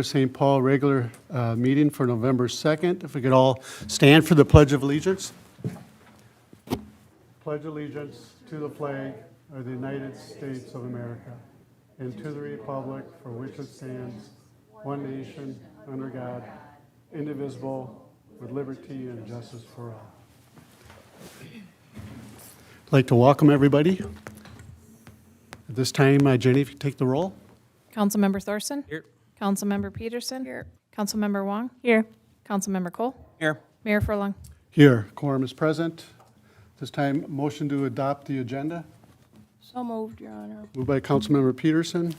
St. Paul regular meeting for November 2nd. If we could all stand for the Pledge of Allegiance. Pledge allegiance to the flag of the United States of America and to the republic for which it stands, one nation, under God, indivisible, with liberty and justice for all. I'd like to welcome everybody. At this time, Jenny, if you take the roll. Councilmember Thorson? Here. Councilmember Peterson? Here. Councilmember Wong? Here. Councilmember Cole? Here. Mayor Furlong? Here, quorum is present. This time, motion to adopt the agenda. So moved, Your Honor. Moved by Councilmember Peterson,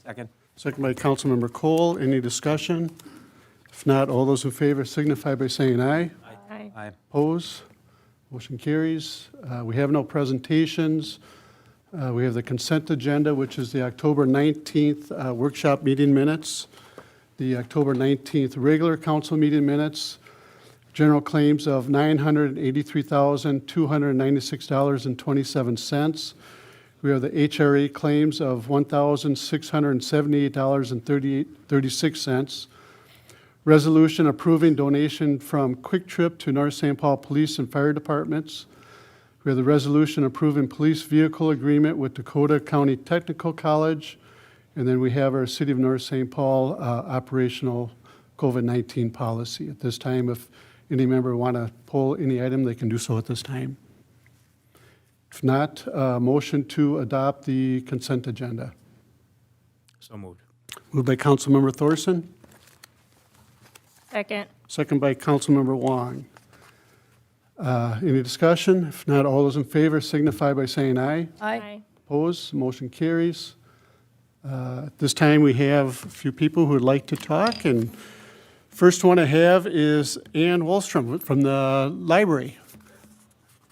Second. second by Councilmember Cole. Any discussion? If not, all those in favor signify by saying aye. Aye. Aye. Oppose? Motion carries. We have no presentations. We have the consent agenda, which is the October 19th workshop meeting minutes, the October 19th regular council meeting minutes, general claims of $983,296.27. We have the HRA claims of $1,678.36. Resolution approving donation from Quick Trip to North St. Paul Police and Fire Departments. We have the resolution approving police vehicle agreement with Dakota County Technical College. And then we have our City of North St. Paul operational COVID-19 policy. At this time, if any member want to pull any item, they can do so at this time. If not, motion to adopt the consent agenda. So moved. Moved by Councilmember Thorson, Second. second by Councilmember Wong. Any discussion? If not, all those in favor signify by saying aye. Aye. Opposed? Motion carries. At this time, we have a few people who would like to talk, and first one I have is Ann Wallstrom from the library.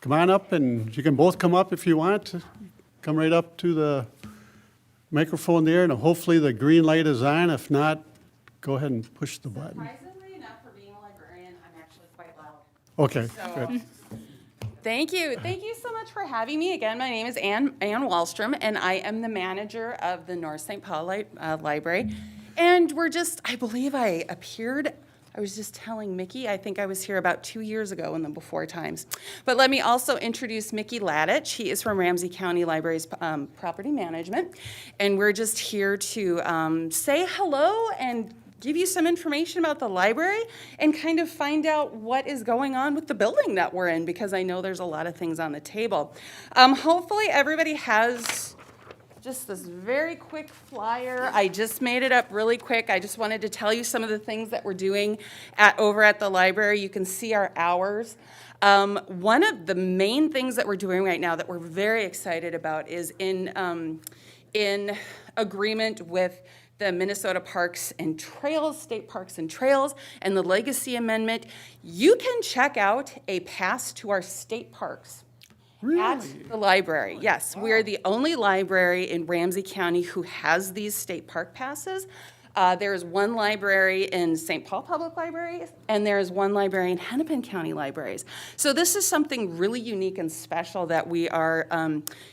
Come on up, and you can both come up if you want. Come right up to the microphone there, and hopefully the green light is on. If not, go ahead and push the button. Surprisingly enough, for being a librarian, I'm actually quite loud. Okay, So, good. Thank you. Thank you so much for having me. Again, my name is Ann Wallstrom, and I am the manager of the North St. Paul Library. And I believe I appeared, I was just telling Mickey, I think I was here about 2 years ago in the before times. But let me also introduce Mickey Ladich. He is from Ramsey County Library's property management. And we're just here to say hello and give you some information about the library and kind of find out what is going on with the building that we're in, because I know there's a lot of things on the table. Hopefully everybody has just this very quick flyer. I just made it up really quick. I just wanted to tell you some of the things that we're doing over at the library. You can see our hours. One of the main things that we're doing right now that we're very excited about is in agreement with the Minnesota Parks and Trails, State Parks and Trails, and the Legacy Amendment. You can check out a pass to our state parks. At the library, yes. Wow. We're the only library in Ramsey County who has these state park passes. There is one library in St. Paul Public Library, and there is one library in Hennepin County Libraries. So this is something really unique and special that we are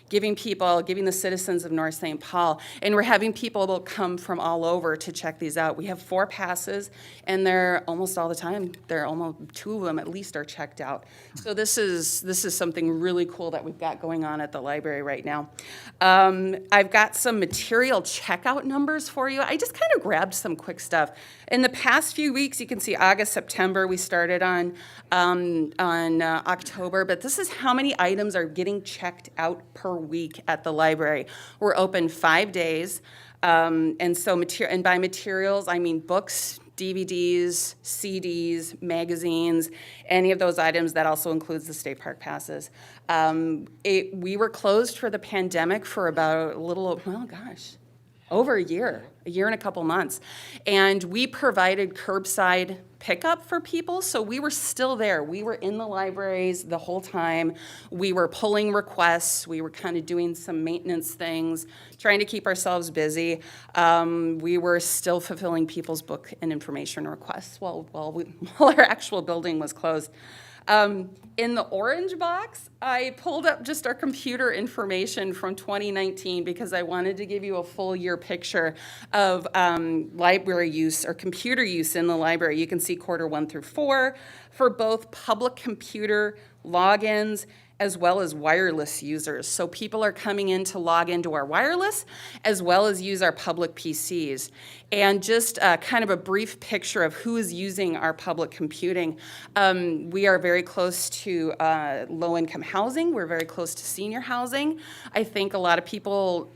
giving the citizens of North St. Paul, and we're having people come from all over to check these out. We have 4 passes, and they're almost all the time. They're almost 2 of them at least are checked out. So this is something really cool that we've got going on at the library right now. I've got some material checkout numbers for you. I just kind of grabbed some quick stuff. In the past few weeks, you can see August, September, we started on October, but this is how many items are getting checked out per week at the library. We're open 5 days, and by materials, I mean books, DVDs, CDs, magazines, any of those items. That also includes the state park passes. We were closed for the pandemic for about over a year and a couple months. And we provided curbside pickup for people, so we were still there. We were in the libraries the whole time. We were pulling requests. We were kind of doing some maintenance things, trying to keep ourselves busy. We were still fulfilling people's book and information requests while our actual building was closed. In the orange box, I pulled up just our computer information from 2019 because I wanted to give you a full year picture of library use or computer use in the library. You can see Q1 through 4 for both public computer logins as well as wireless users. So people are coming in to log into our wireless as well as use our public PCs. And just kind of a brief picture of who is using our public computing. We are very close to low-income housing. We're very close to senior housing. I think a lot of people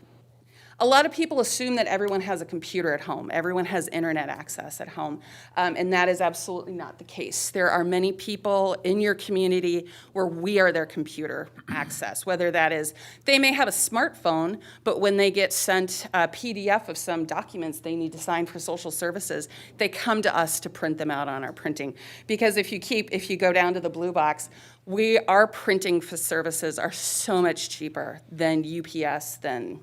assume that everyone has a computer at home, everyone has internet access at home, and that is absolutely not the case. There are many people in your community where we are their computer access, whether that is, they may have a smartphone, but when they get sent a PDF of some documents they need to sign for social services, they come to us to print them out on our printing. Because if you go down to the blue box, our printing services are so much cheaper than UPS, than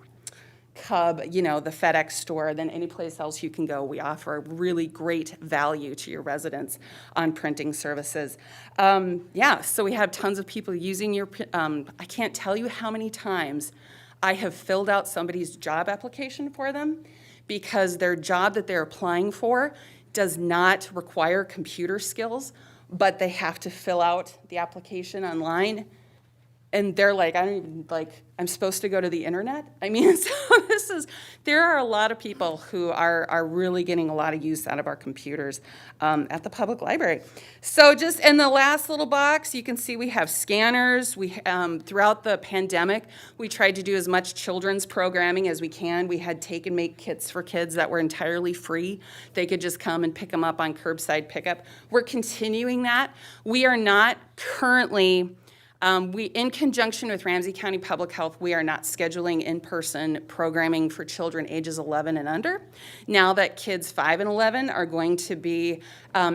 Cub, the FedEx store, than any place else you can go. We offer really great value to your residents on printing services. So we have tons of people using your, I can't tell you how many times I have filled out somebody's job application for them because their job that they're applying for does not require computer skills, but they have to fill out the application online. And they're like, I'm supposed to go to the internet? I mean, so there are a lot of people who are really getting a lot of use out of our computers at the public library. So just in the last little box, you can see we have scanners. Throughout the pandemic, we tried to do as much children's programming as we can. We had take and make kits for kids that were entirely free. They could just come and pick them up on curbside pickup. We're continuing that. We are not currently... in conjunction with Ramsey County Public Health, we are not scheduling in-person programming for children ages 11 and under. Now that kids 5 and 11 are going to be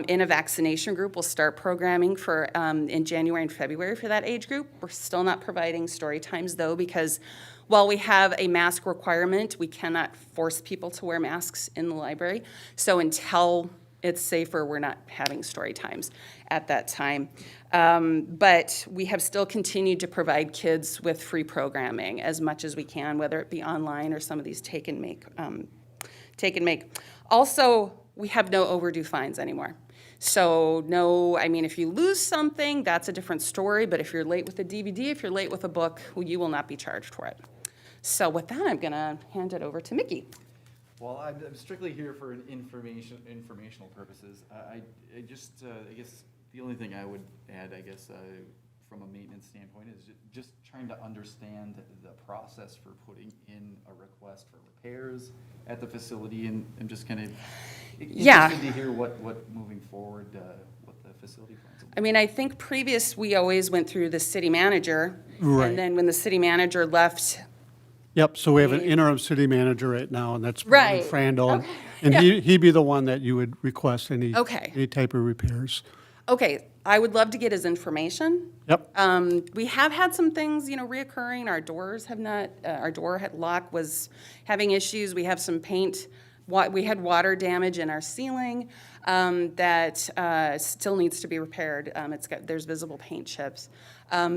in a vaccination group, we'll start programming for in January and February for that age group. We're still not providing story times though, because while we have a mask requirement, we cannot force people to wear masks in the library. So until it's safer, we're not having story times at that time. But we have still continued to provide kids with free programming as much as we can, whether it be online or some of these take and make. Also, we have no overdue fines anymore. So if you lose something, that's a different story, but if you're late with a DVD, if you're late with a book, you will not be charged for it. So with that, I'm gonna hand it over to Mickey. Well, I'm strictly here for informational purposes. I guess the only thing I would add, from a maintenance standpoint is just trying to understand the process for putting in a request for repairs at the facility and just kind of interested to hear what moving forward, what the facility plans will be. I think we always went through the city manager. Right. And then when the city manager left, Yep, so we have an interim city manager right now, and that's Right. Brian Frandl. Okay. And he'd be the one that you would request any type of repairs. okay, I would love to get his information. Yep, We have had some things, reoccurring. Our doors have not, our lock was having issues. We have some paint. We had water damage in our ceiling that still needs to be repaired. There's visible paint chips.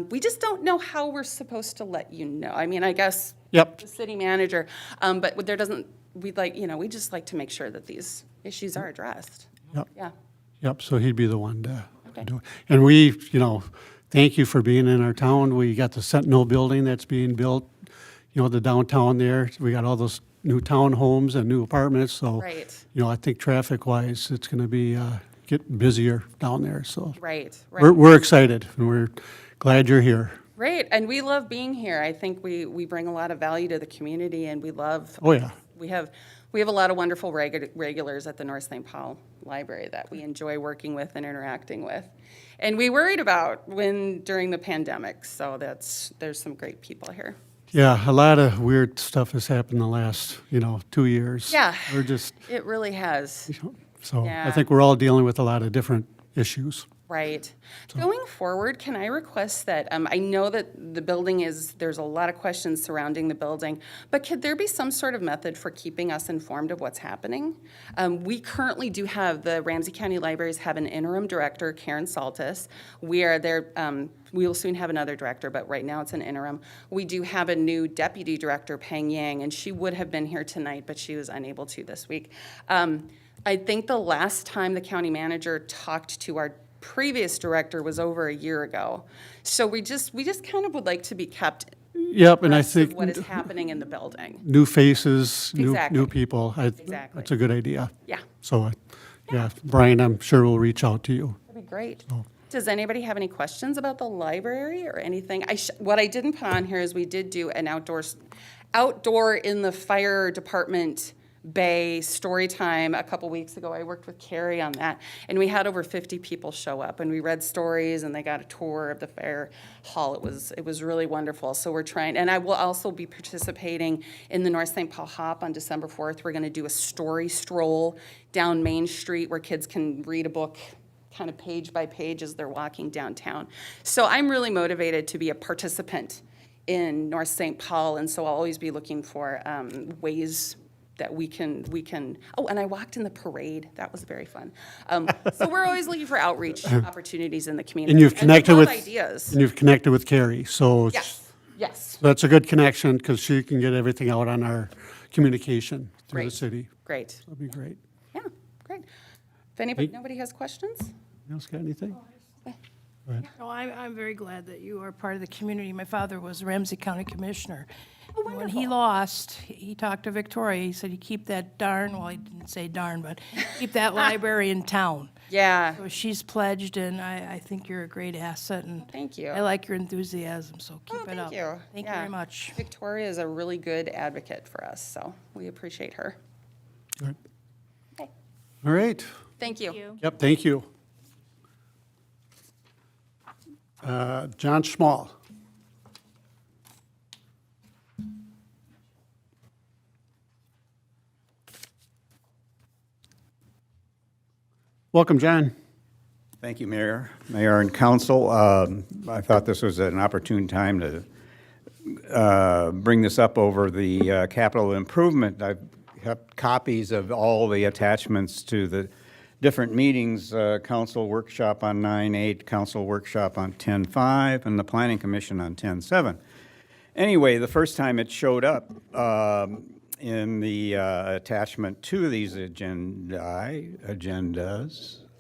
We just don't know how we're supposed to let you know. I guess yep, the city manager, but we just like to make sure that these issues are addressed. yep, Yeah. yep, so he'd be the one to Okay. do it. And we, thank you for being in our town. We got the Sentinel building that's being built, the downtown there. We got all those new townhomes and new apartments, so. Right. I think traffic-wise, it's gonna be, get busier down there, so. Right. We're excited, and we're glad you're here. Great, and we love being here. I think we bring a lot of value to the community, and we love. Oh, yeah. We have a lot of wonderful regulars at the North St. Paul Library that we enjoy working with and interacting with, and we worried about during the pandemic. So there's some great people here. Yeah, a lot of weird stuff has happened the last, 2 years. Yeah. We're just, It really has. so I Yeah. think we're all dealing with a lot of different issues. Right. Going forward, can I request that, I know that the building there's a lot of questions surrounding the building, but could there be some sort of method for keeping us informed of what's happening? We currently do have, the Ramsey County Libraries have an interim director, Karen Saltis. We will soon have another director, but right now it's an interim. We do have a new deputy director, Peng Yang, and she would have been here tonight, but she was unable to this week. I think the last time the county manager talked to our previous director was over a year ago. So we just kind of would like to be kept Yep, and I abreast of think what is happening in the building. new faces, Exactly. new people, Exactly. that's a good idea. Yeah, So, yeah, Brian, I'm sure will reach out to you. that'd be great. Does anybody have any questions about the library or anything? What I didn't put on here is we did do an outdoor in the fire department bay story time a couple weeks ago. I worked with Carrie on that, and we had over 50 people show up, and we read stories, and they got a tour of the fair hall. It was really wonderful. So we're trying, and I will also be participating in the North St. Paul Hop on December 4th. We're going to do a story stroll down Main Street where kids can read a book kind of page by page as they're walking downtown. So I'm really motivated to be a participant in North St. Paul, and so I'll always be looking for ways that we can, oh, and I walked in the parade. That was very fun. So we're always looking for outreach opportunities in the community. And you've connected we with, love ideas. and you've connected with Carrie, so Yes, that's a good connection, because she can get everything out on our communication through the Great. city. great. That'd be great. Yeah, great. If nobody has questions? Anyone else got anything? No, I'm very glad that you are part of the community. My father was Ramsey County Commissioner. When he lost, he talked to Victoria. He said, "You keep that well, he didn't say darn, but keep that library in town." Yeah, So she's pledged, and I think you're a great asset, and thank you. I like your enthusiasm, so keep it Thank up. you. Thank you Yeah. very much. Victoria is a really good advocate for us, so we appreciate her. All right. Okay. All right. Thank you. Yep, thank you. John Schmall. Welcome, John. Thank you, Mayor and Council. I thought this was an opportune time to bring this up over the capital improvement. I've got copies of all the attachments to the different meetings, council workshop on 9/8, council workshop on 10/5, and the planning commission on 10/7. Anyway, the first time it showed up in the attachment to these agendas,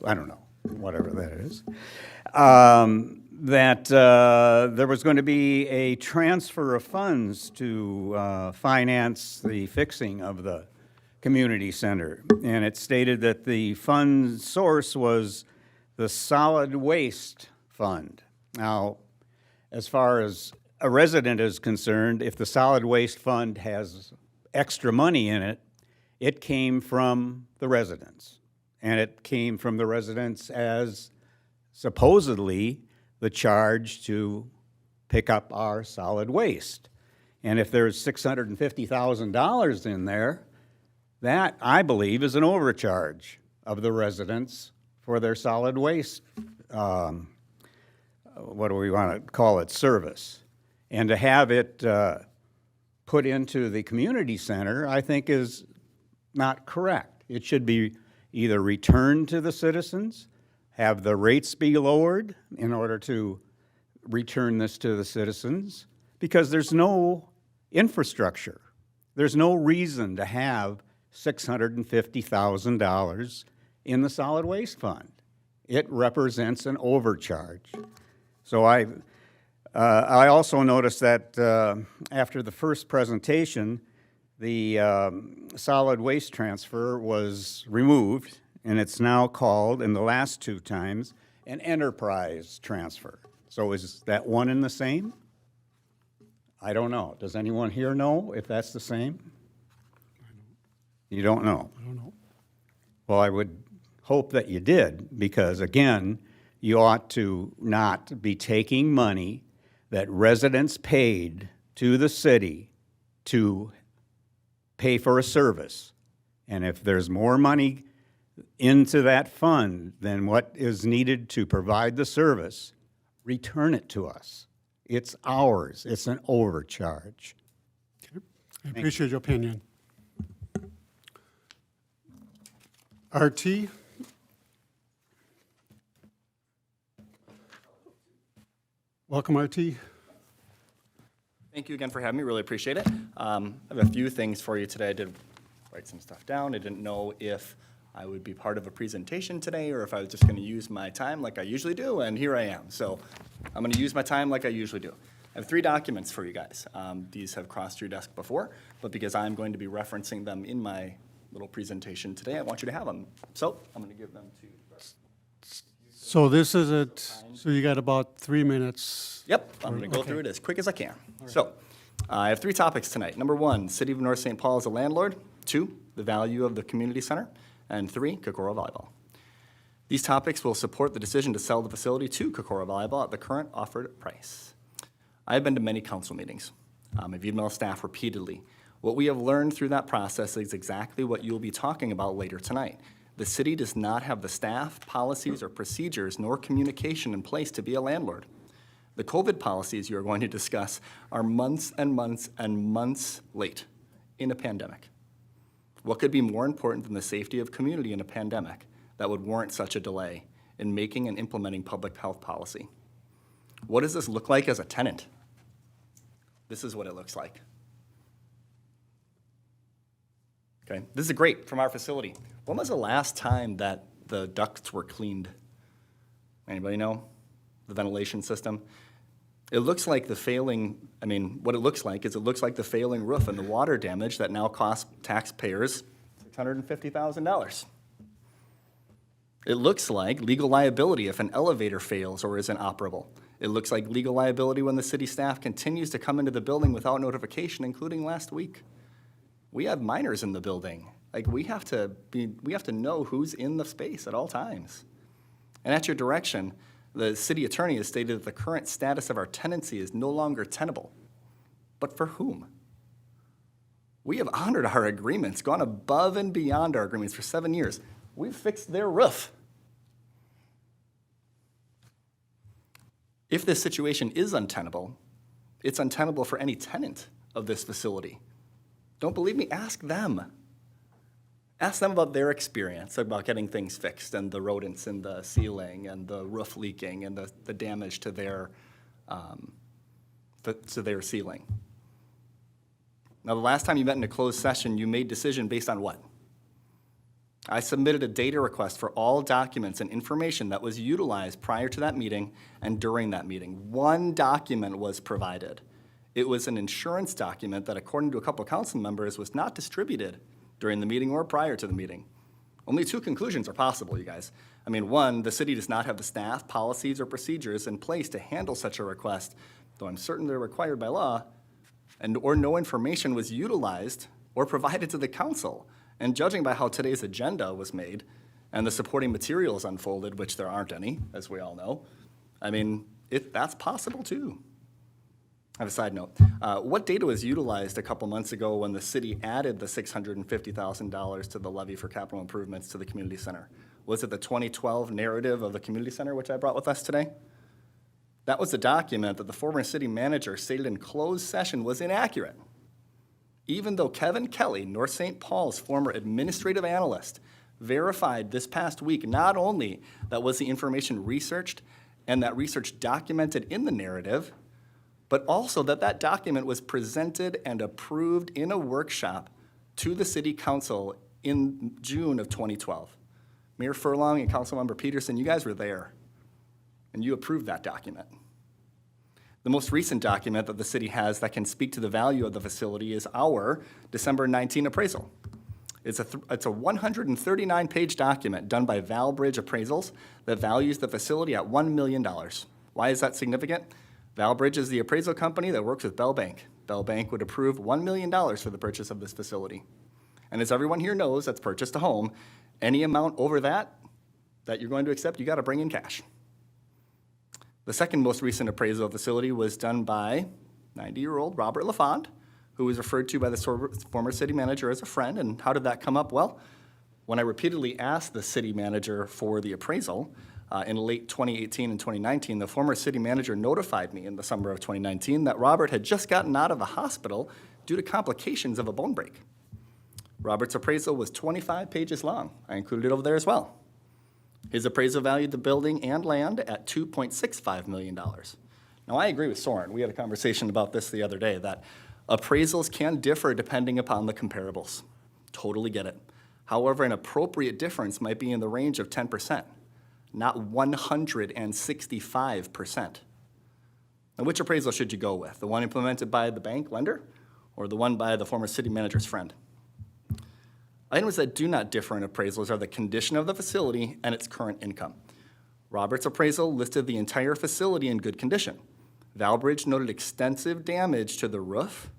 I don't know, whatever that is, that there was going to be a transfer of funds to finance the fixing of the community center. And it stated that the fund source was the solid waste fund. Now, as far as a resident is concerned, if the solid waste fund has extra money in it, it came from the residents. And it came from the residents as supposedly the charge to pick up our solid waste. And if there's $650,000 in there, that, I believe, is an overcharge of the residents for their solid waste, what do we want to call it, service. And to have it put into the community center, I think is not correct. It should be either returned to the citizens, have the rates be lowered in order to return this to the citizens, because there's no infrastructure. There's no reason to have $650,000 in the solid waste fund. It represents an overcharge. So I also noticed that after the first presentation, the solid waste transfer was removed, and it's now called, in the last two times, an enterprise transfer. So is that one and the same? I don't know. Does anyone here know if that's the same? You don't know? I don't know. Well, I would hope that you did, because again, you ought to not be taking money that residents paid to the city to pay for a service. And if there's more money into that fund than what is needed to provide the service, return it to us. It's ours. It's an overcharge. I appreciate your opinion. RT? Welcome, RT. Thank you again for having me, really appreciate it. I have a few things for you today. I did write some stuff down. I didn't know if I would be part of a presentation today or if I was just gonna use my time like I usually do, and here I am. So I'm gonna use my time like I usually do. I have 3 documents for you guys. These have crossed your desk before, but because I'm going to be referencing them in my little presentation today, I want you to have them. So I'm gonna give them to. So this is it, so you got about 3 minutes. Yep, I'm going to go through it as quick as I can. So, I have 3 topics tonight. Number 1, City of North St. Paul as a landlord. 2, the value of the community center. And 3, Kokoro Volleyball. These topics will support the decision to sell the facility to Kokoro Volleyball at the current offered price. I have been to many council meetings. I've emailed staff repeatedly. What we have learned through that process is exactly what you'll be talking about later tonight. The city does not have the staff, policies, or procedures, nor communication in place to be a landlord. The COVID policies you are going to discuss are months and months and months late in a pandemic. What could be more important than the safety of community in a pandemic that would warrant such a delay in making and implementing public health policy? What does this look like as a tenant? This is what it looks like. Okay, this is great from our facility. When was the last time that the ducts were cleaned? Anybody know? The ventilation system? It looks like the failing, what it looks like is it looks like the failing roof and the water damage that now costs taxpayers $650,000. It looks like legal liability if an elevator fails or isn't operable. It looks like legal liability when the city staff continues to come into the building without notification, including last week. We have minors in the building. We have to know who's in the space at all times. And at your direction, the city attorney has stated that the current status of our tenancy is no longer tenable. But for whom? We have honored our agreements, gone above and beyond our agreements for 7 years. We've fixed their roof. If this situation is untenable, it's untenable for any tenant of this facility. Don't believe me? Ask them. Ask them about their experience, about getting things fixed and the rodents in the ceiling and the roof leaking and the damage to their ceiling. Now, the last time you met in a closed session, you made decision based on what? I submitted a data request for all documents and information that was utilized prior to that meeting and during that meeting. 1 document was provided. It was an insurance document that, according to a couple of council members, was not distributed during the meeting or prior to the meeting. Only 2 conclusions are possible, you guys. 1, the city does not have the staff, policies, or procedures in place to handle such a request, though I'm certain they're required by law, or no information was utilized or provided to the council. And judging by how today's agenda was made and the supporting materials unfolded, which there aren't any, as we all know, that's possible too. I have a side note. What data was utilized a couple months ago when the city added the $650,000 to the levy for capital improvements to the community center? Was it the 2012 narrative of the community center, which I brought with us today? That was a document that the former city manager stated in closed session was inaccurate. Even though Kevin Kelly, North St. Paul's former administrative analyst, verified this past week not only that was the information researched and that research documented in the narrative, but also that that document was presented and approved in a workshop to the city council in June of 2012. Mayor Furlong and Councilmember Peterson, you guys were there, and you approved that document. The most recent document that the city has that can speak to the value of the facility is our December 19 appraisal. It's a 139-page document done by Valbridge Appraisals that values the facility at $1 million. Why is that significant? Valbridge is the appraisal company that works with Bell Bank. Bell Bank would approve $1 million for the purchase of this facility. And as everyone here knows that's purchased a home, any amount over that you're going to accept, you got to bring in cash. The second most recent appraisal of the facility was done by 90-year-old Robert LaFond, who was referred to by the former city manager as a friend. And how did that come up? Well, When I repeatedly asked the city manager for the appraisal in late 2018 and 2019, the former city manager notified me in the summer of 2019 that Robert had just gotten out of the hospital due to complications of a bone break. Robert's appraisal was 25 pages long. I included it over there as well. His appraisal valued the building and land at $2.65 million. Now, I agree with Soren. We had a conversation about this the other day, that appraisals can differ depending upon the comparables. Totally get it. However, an appropriate difference might be in the range of 10%, not 165%. Now, which appraisal should you go with? The one implemented by the bank lender or the one by the former city manager's friend? Items that do not differ in appraisals are the condition of the facility and its current income. Robert's appraisal listed the entire facility in good condition. Valbridge noted extensive damage to the roof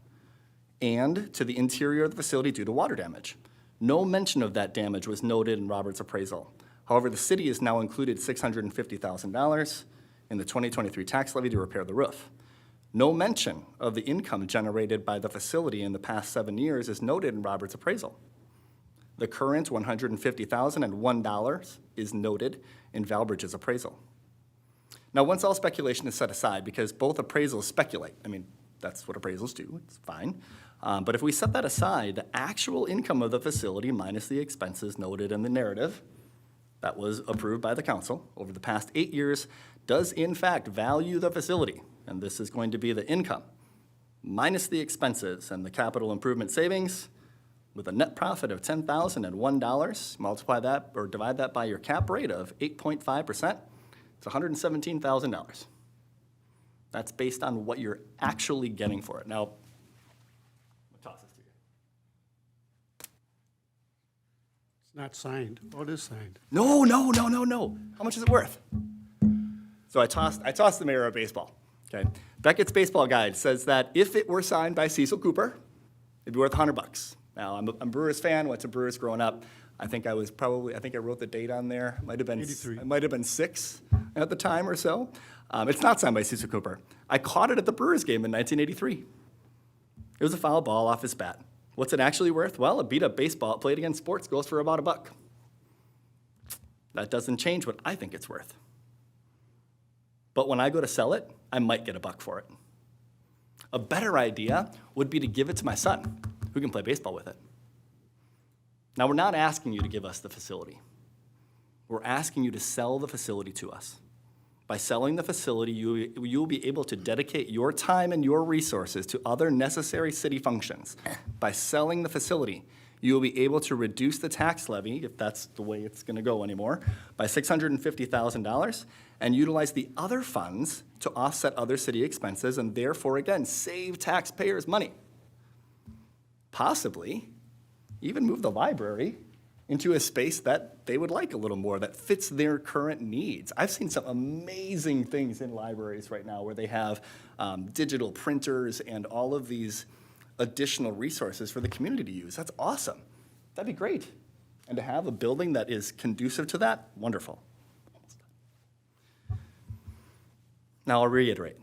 and to the interior of the facility due to water damage. No mention of that damage was noted in Robert's appraisal. However, the city has now included $650,000 in the 2023 tax levy to repair the roof. No mention of the income generated by the facility in the past 7 years is noted in Robert's appraisal. The current $150,001 is noted in Valbridge's appraisal. Now, once all speculation is set aside, because both appraisals speculate, I mean, that's what appraisals do, it's fine. But if we set that aside, the actual income of the facility minus the expenses noted in the narrative that was approved by the council over the past 8 years does in fact value the facility. And this is going to be the income minus the expenses and the capital improvement savings, with a net profit of $10,001, multiply that or divide that by your cap rate of 8.5%, it's $117,000. That's based on what you're actually getting for it. Now, I'll toss this to you. It's not signed. Oh, it is signed. No. How much is it worth? So I tossed the mayor of baseball, okay? Beckett's Baseball Guide says that if it were signed by Cecil Cooper, it'd be worth $100. Now, I'm a Brewers fan, went to Brewers growing up. I think I wrote the date on there. Might have been 83. I might have been 6 at the time or so. It's not signed by Cecil Cooper. I caught it at the Brewers game in 1983. It was a foul ball off his bat. What's it actually worth? Well, a beat-up baseball played against sports goes for about $1. That doesn't change what I think it's worth. But when I go to sell it, I might get $1 for it. A better idea would be to give it to my son, who can play baseball with it. Now, we're not asking you to give us the facility. We're asking you to sell the facility to us. By selling the facility, you will be able to dedicate your time and your resources to other necessary city functions. By selling the facility, you will be able to reduce the tax levy, if that's the way it's going to go anymore, by $650,000 and utilize the other funds to offset other city expenses and therefore, again, save taxpayers money. Possibly even move the library into a space that they would like a little more, that fits their current needs. I've seen some amazing things in libraries right now where they have digital printers and all of these additional resources for the community to use. That's awesome. That'd be great. And to have a building that is conducive to that, wonderful. Now, I'll reiterate.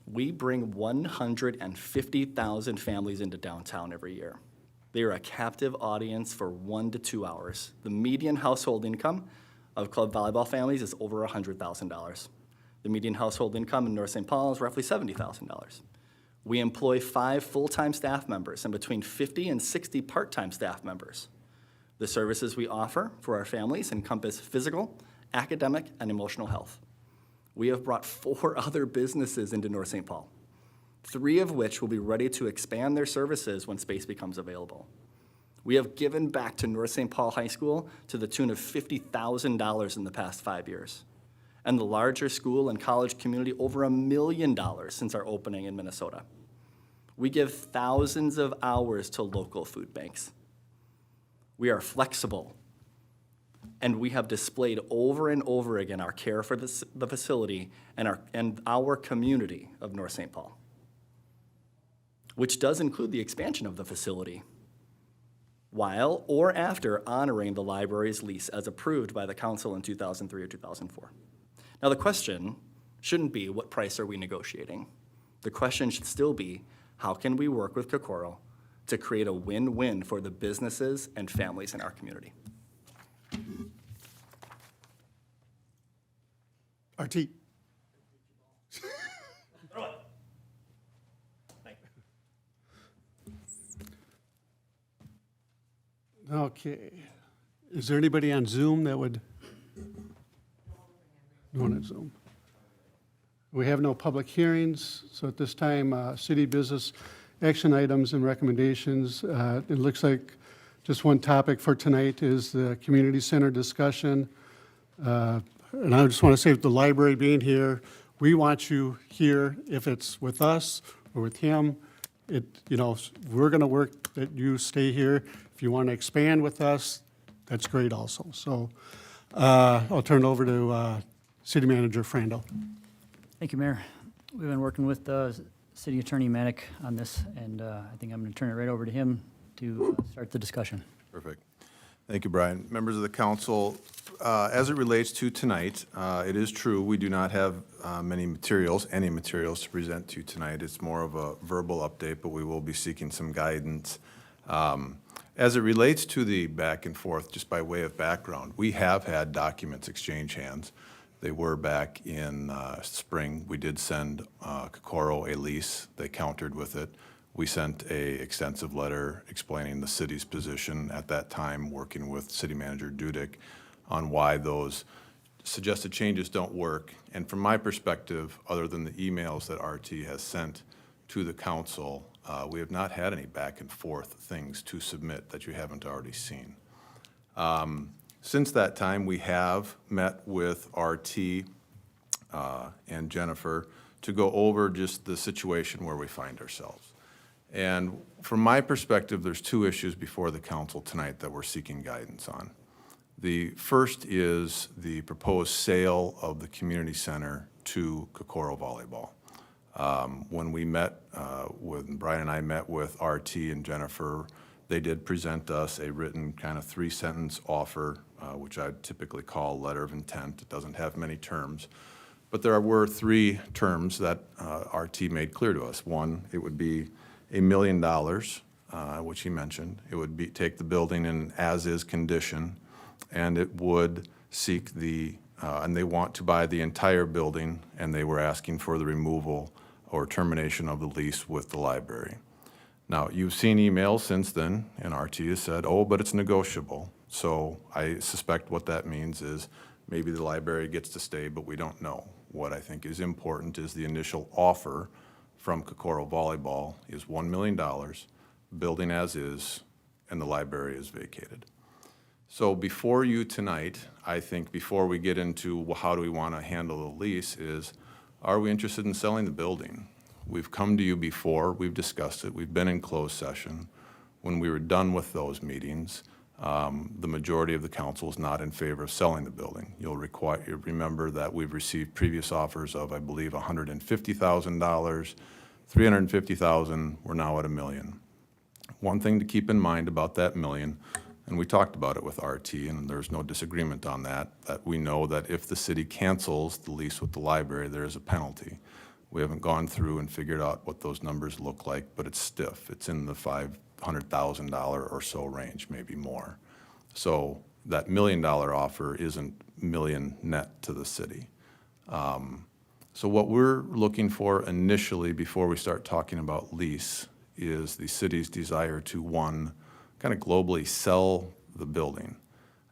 We bring 150,000 families into downtown every year. They are a captive audience for 1 to 2 hours. The median household income of club volleyball families is over $100,000. The median household income in North St. Paul is roughly $70,000. We employ 5 full-time staff members and between 50 and 60 part-time staff members. The services we offer for our families encompass physical, academic, and emotional health. We have brought 4 other businesses into North St. Paul, 3 of which will be ready to expand their services when space becomes available. We have given back to North St. Paul High School to the tune of $50,000 in the past 5 years, and the larger school and college community over $1 million since our opening in Minnesota. We give thousands of hours to local food banks. We are flexible, and we have displayed over and over again our care for the facility and our community of North St. Paul, which does include the expansion of the facility, while or after honoring the library's lease as approved by the council in 2003 or 2004. Now, the question shouldn't be, what price are we negotiating? The question should still be, how can we work with Kokoro to create a win-win for the businesses and families in our community? RT. Okay. Is there anybody on Zoom that would? No one on Zoom. We have no public hearings, so at this time, city business action items and recommendations. It looks like just one topic for tonight is the community center discussion. And I just want to say, with the library being here, we want you here, if it's with us or with him. We're going to work that you stay here. If you want to expand with us, that's great also. So I'll turn it over to City Manager Frandl. Thank you, Mayor. We've been working with City Attorney Manick on this, and I think I'm going to turn it right over to him to start the discussion. Perfect. Thank you, Brian. Members of the council, as it relates to tonight, it is true, we do not have any materials to present to you tonight. It's more of a verbal update, but we will be seeking some guidance. As it relates to the back and forth, just by way of background, we have had documents exchange hands. They were back in spring. We did send Kokoro a lease. They countered with it. We sent a extensive letter explaining the city's position at that time, working with City Manager Dudek on why those suggested changes don't work. And from my perspective, other than the emails that RT has sent to the council, we have not had any back and forth things to submit that you haven't already seen. Since that time, we have met with RT and Jennifer to go over just the situation where we find ourselves. And from my perspective, there's two issues before the council tonight that we're seeking guidance on. The first is the proposed sale of the community center to Kokoro Volleyball. When we met, when Brian and I met with RT and Jennifer, they did present us a written kind of 3-sentence offer, which I'd typically call a letter of intent. It doesn't have many terms. But there were 3 terms that RT made clear to us. One, it would be $1 million, which he mentioned. It would be take the building in as-is condition, and it would seek and they want to buy the entire building, and they were asking for the removal or termination of the lease with the library. Now, you've seen emails since then, and RT has said, oh, but it's negotiable. So I suspect what that means is maybe the library gets to stay, but we don't know. What I think is important is the initial offer from Kokoro Volleyball is $1 million, building as is, and the library is vacated. So before you tonight, I think before we get into how do we want to handle the lease is, are we interested in selling the building? We've come to you before, we've discussed it, we've been in closed session. When we were done with those meetings, the majority of the council is not in favor of selling the building. You'll remember that we've received previous offers of, I believe, $150,000, $350,000, we're now at $1 million. One thing to keep in mind about that $1 million, and we talked about it with RT, and there's no disagreement on that we know that if the city cancels the lease with the library, there is a penalty. We haven't gone through and figured out what those numbers look like, but it's stiff. It's in the $500,000 or so range, maybe more. So that $1 million offer isn't million net to the city. So what we're looking for initially before we start talking about lease is the city's desire to, one, kind of globally sell the building.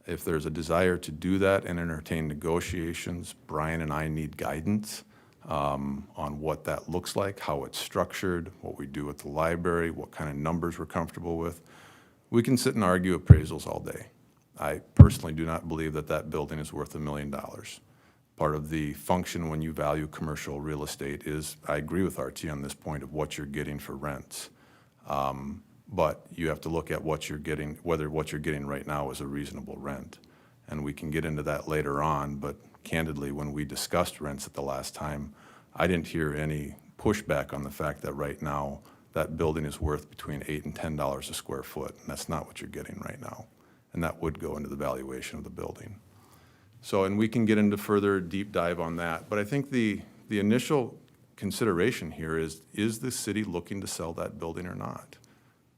If there's a desire to do that and entertain negotiations, Brian and I need guidance on what that looks like, how it's structured, what we do with the library, what kind of numbers we're comfortable with. We can sit and argue appraisals all day. I personally do not believe that that building is worth $1 million. Part of the function when you value commercial real estate is, I agree with RT on this point of what you're getting for rents. But you have to look at what you're getting, whether what you're getting right now is a reasonable rent. And we can get into that later on, but candidly, when we discussed rents at the last time, I didn't hear any pushback on the fact that right now that building is worth between $8 and $10 a square foot, and that's not what you're getting right now. And that would go into the valuation of the building. So, and we can get into further deep dive on that, but I think the initial consideration here is the city looking to sell that building or not?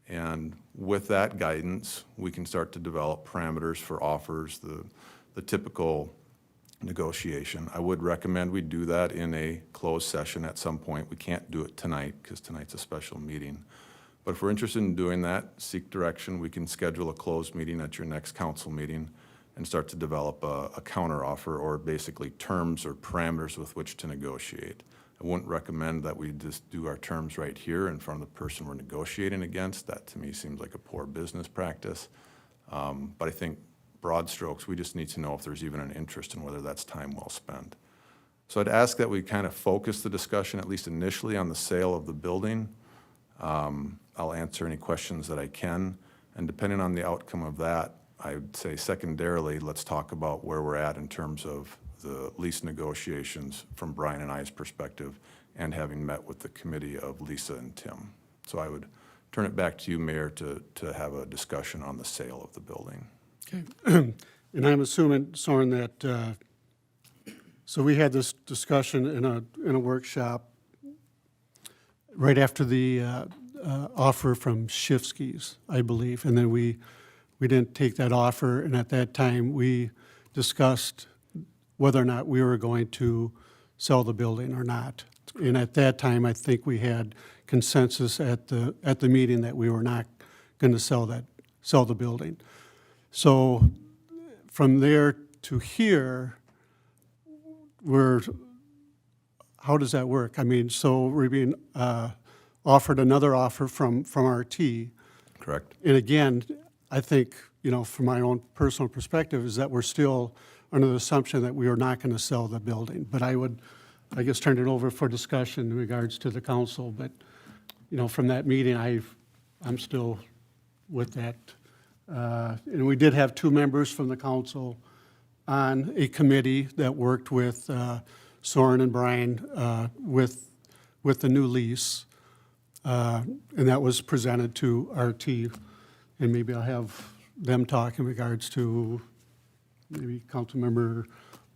And with that guidance, we can start to develop parameters for offers, the typical negotiation. I would recommend we do that in a closed session at some point. We can't do it tonight because tonight's a special meeting. But if we're interested in doing that, seek direction, we can schedule a closed meeting at your next council meeting and start to develop a counteroffer or basically terms or parameters with which to negotiate. I wouldn't recommend that we just do our terms right here in front of the person we're negotiating against. That to me seems like a poor business practice. But I think broad strokes, we just need to know if there's even an interest and whether that's time well spent. So I'd ask that we kind of focus the discussion, at least initially, on the sale of the building. I'll answer any questions that I can, and depending on the outcome of that, I would say secondarily, let's talk about where we're at in terms of the lease negotiations from Brian and I's perspective, and having met with the committee of Lisa and Tim. So I would turn it back to you, Mayor, to have a discussion on the sale of the building. Okay. And I'm assuming, Soren, that, so we had this discussion in a workshop right after the offer from Shifsky's, I believe, and then we didn't take that offer, and at that time, we discussed whether or not we were going to sell the building or not. And at that time, I think we had consensus at the meeting that we were not going to sell the building. So from there to here, how does that work? I mean, so we're being offered another offer from RT. Correct. And again, I think, from my own personal perspective, is that we're still under the assumption that we are not going to sell the building. But I would, I guess, turn it over for discussion in regards to the council. But, from that meeting, I'm still with that. And we did have 2 members from the council on a committee that worked with Soren and Brian with the new lease. And that was presented to RT. And maybe I'll have them talk in regards to maybe Councilmember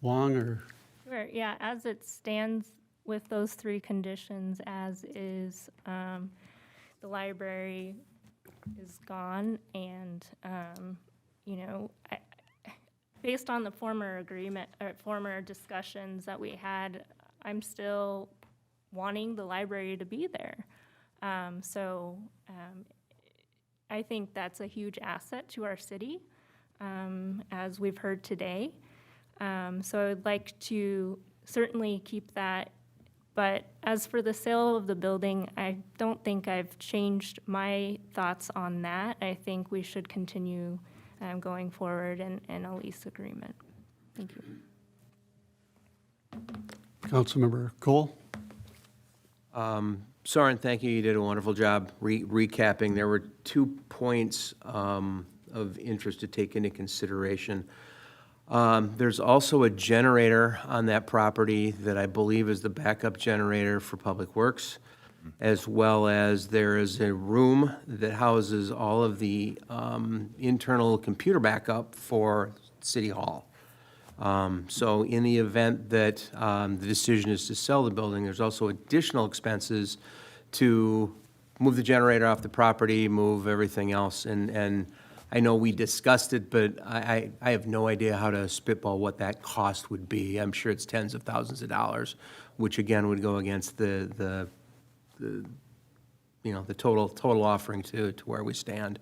Wong or. Sure, yeah, as it stands with those 3 conditions, as is, the library is gone, and, based on the former agreement, or former discussions that we had, I'm still wanting the library to be there. I think that's a huge asset to our city, as we've heard today. So I would like to certainly keep that. But as for the sale of the building, I don't think I've changed my thoughts on that. I think we should continue going forward in a lease agreement. Thank you. Councilmember Cole? Soren, thank you. You did a wonderful job recapping. There were 2 points of interest to take into consideration. There's also a generator on that property that I believe is the backup generator for Public Works, as well as there is a room that houses all of the internal computer backup for City Hall. So in the event that the decision is to sell the building, there's also additional expenses to move the generator off the property, move everything else. And I know we discussed it, but I have no idea how to spitball what that cost would be. I'm sure it's tens of thousands of dollars, which again would go against the total offering to where we stand.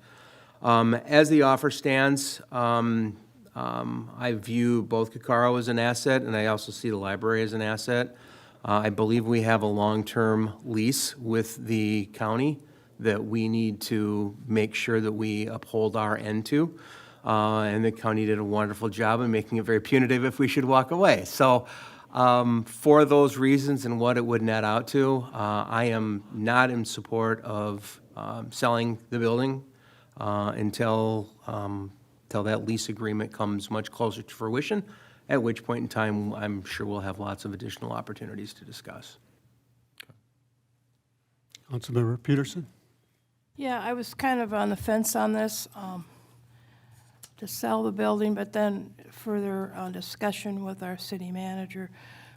As the offer stands, I view both Kikaro as an asset, and I also see the library as an asset. I believe we have a long-term lease with the county that we need to make sure that we uphold our end to. And the county did a wonderful job in making it very punitive if we should walk away. So for those reasons and what it would net out to, I am not in support of selling the building until that lease agreement comes much closer to fruition, at which point in time I'm sure we'll have lots of additional opportunities to discuss. Councilmember Peterson? Yeah, I was kind of on the fence on this, to sell the building, but then further discussion with our city manager,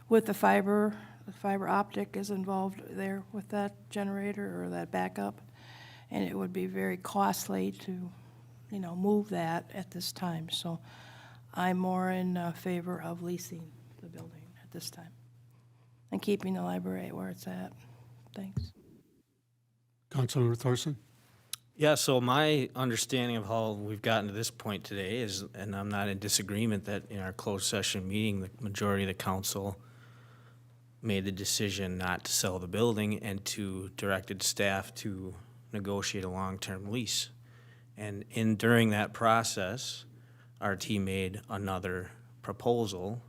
with the fiber optic is involved there with that generator or that backup. and it would be very costly to, you know, move that at this time. So I'm more in favor of leasing the building at this time and keeping the library where it's at. Thanks. Councilmember Thorson? Yeah, so my understanding of how we've gotten to this point today is, and I'm not in disagreement, that in our closed session meeting, the majority of the council made the decision not to sell the building and to directed staff to negotiate a long-term lease. And during that process, our team made another proposal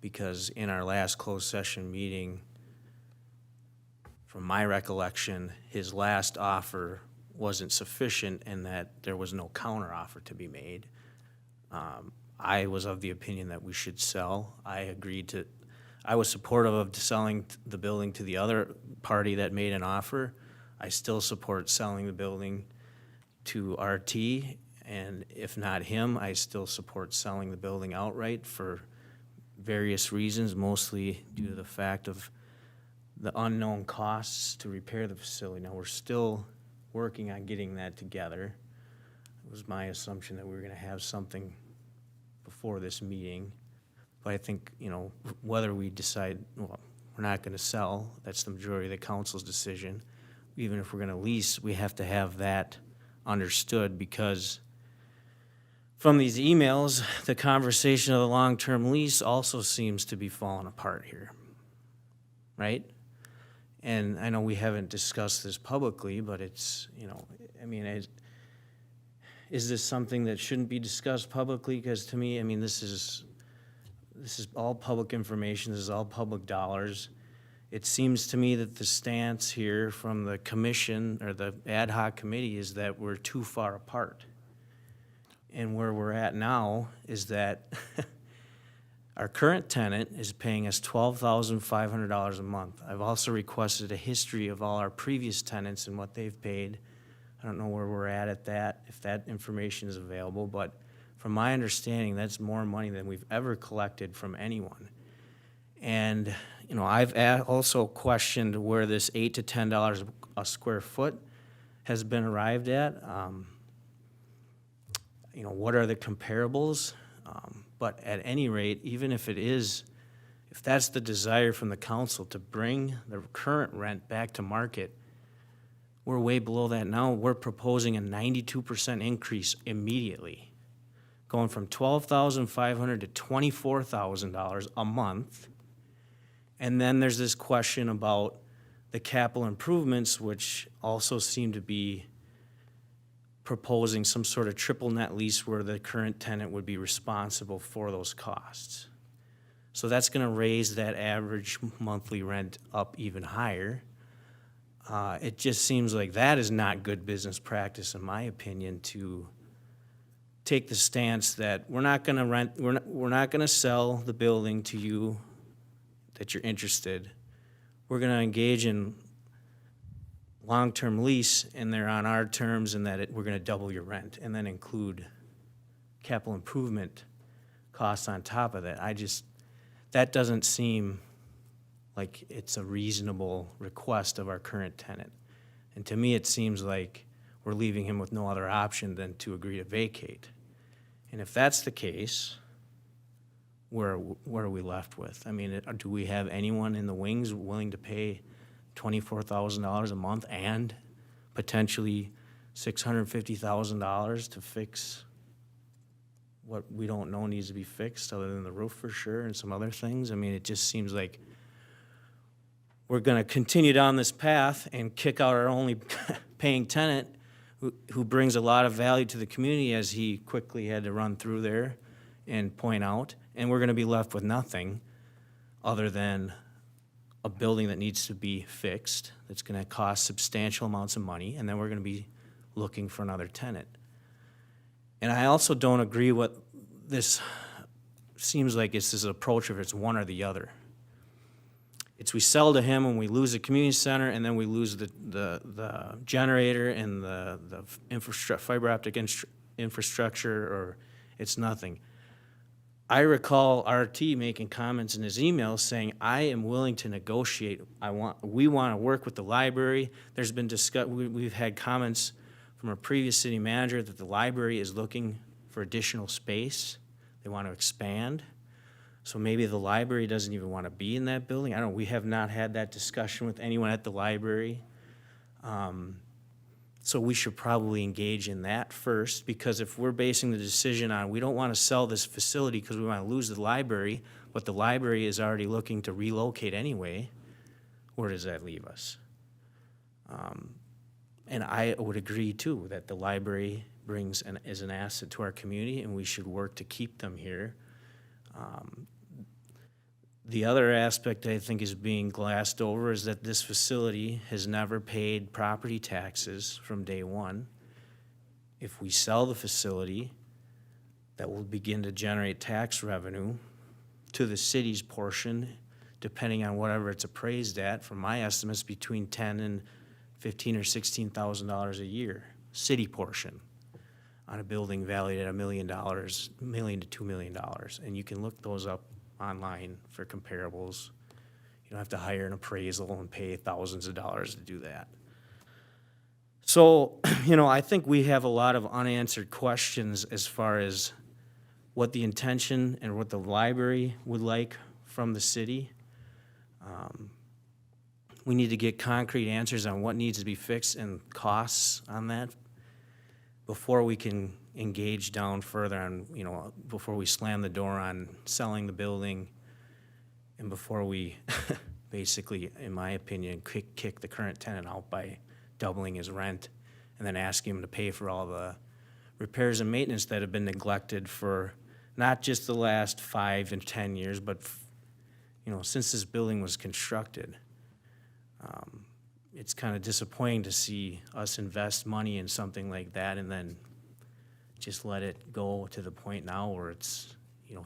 because in our last closed session meeting, from my recollection, his last offer wasn't sufficient and that there was no counter offer to be made. I was of the opinion that we should sell. I was supportive of selling the building to the other party that made an offer. I still support selling the building to RT, and if not him, I still support selling the building outright for various reasons, mostly due to the fact of the unknown costs to repair the facility. Now, we're still working on getting that together. It was my assumption that we were gonna have something before this meeting. But I think, you know, whether we decide, well, we're not gonna sell, that's the majority of the council's decision. Even if we're gonna lease, we have to have that understood, because from these emails, the conversation of the long-term lease also seems to be falling apart here, right? And I know we haven't discussed this publicly, but it's, you know, I mean, is this something that shouldn't be discussed publicly? Because to me, I mean, this is all public information, this is all public dollars. It seems to me that the stance here from the commission or the ad hoc committee is that we're too far apart. And where we're at now is that our current tenant is paying us $12,500 a month. I've also requested a history of all our previous tenants and what they've paid. I don't know where we're at that, if that information is available, but from my understanding, that's more money than we've ever collected from anyone. And, you know, I've also questioned where this $8 to $10 a square foot has been arrived at. You know, what are the comparables? But at any rate, even if if that's the desire from the council to bring the current rent back to market, we're way below that now. We're proposing a 92% increase immediately, going from $12,500 to $24,000 a month. And then there's this question about the capital improvements, which also seem to be proposing some sort of triple net lease where the current tenant would be responsible for those costs. So that's gonna raise that average monthly rent up even higher. It just seems like that is not good business practice, in my opinion, to take the stance that we're not gonna sell the building to you that you're interested. We're gonna engage in long-term lease, and they're on our terms, and that we're gonna double your rent, and then include capital improvement costs on top of that. That doesn't seem like it's a reasonable request of our current tenant. And to me, it seems like we're leaving him with no other option than to agree to vacate. And if that's the case, what are we left with? I mean, do we have anyone in the wings willing to pay $24,000 a month and potentially $650,000 to fix what we don't know needs to be fixed, other than the roof for sure and some other things? I mean, it just seems like we're gonna continue down this path and kick out our only paying tenant who brings a lot of value to the community, as he quickly had to run through there and point out, and we're gonna be left with nothing other than a building that needs to be fixed, that's gonna cost substantial amounts of money, and then we're gonna be looking for another tenant. And I also don't agree what this seems like. It's this approach of it's one or the other. It's we sell to him and we lose the community center, and then we lose the generator and the fiber optic infrastructure, or it's nothing. I recall RT making comments in his email saying, I am willing to negotiate. We want to work with the library. There's been we've had comments from a previous city manager that the library is looking for additional space. They want to expand. So maybe the library doesn't even want to be in that building. I don't know, we have not had that discussion with anyone at the library. So we should probably engage in that first, because if we're basing the decision on, we don't want to sell this facility because we want to lose the library, but the library is already looking to relocate anyway, where does that leave us? And I would agree too, that the library is an asset to our community, and we should work to keep them here. The other aspect I think is being glassed over is that this facility has never paid property taxes from day one. If we sell the facility, that will begin to generate tax revenue to the city's portion, depending on whatever it's appraised at. From my estimates, between $10,000 and $15,000 or $16,000 a year, city portion, on a building valued at $1 million to $2 million. And you can look those up online for comparables. You don't have to hire an appraisal and pay thousands of dollars to do that. So, I think we have a lot of unanswered questions as far as what the intention and what the library would like from the city. We need to get concrete answers on what needs to be fixed and costs on that before we can engage down further on, before we slam the door on selling the building, and before we basically, in my opinion, kick the current tenant out by doubling his rent and then asking him to pay for all the repairs and maintenance that have been neglected for not just the last 5 and 10 years, but since this building was constructed. It's kind of disappointing to see us invest money in something like that and then just let it go to the point now where it's,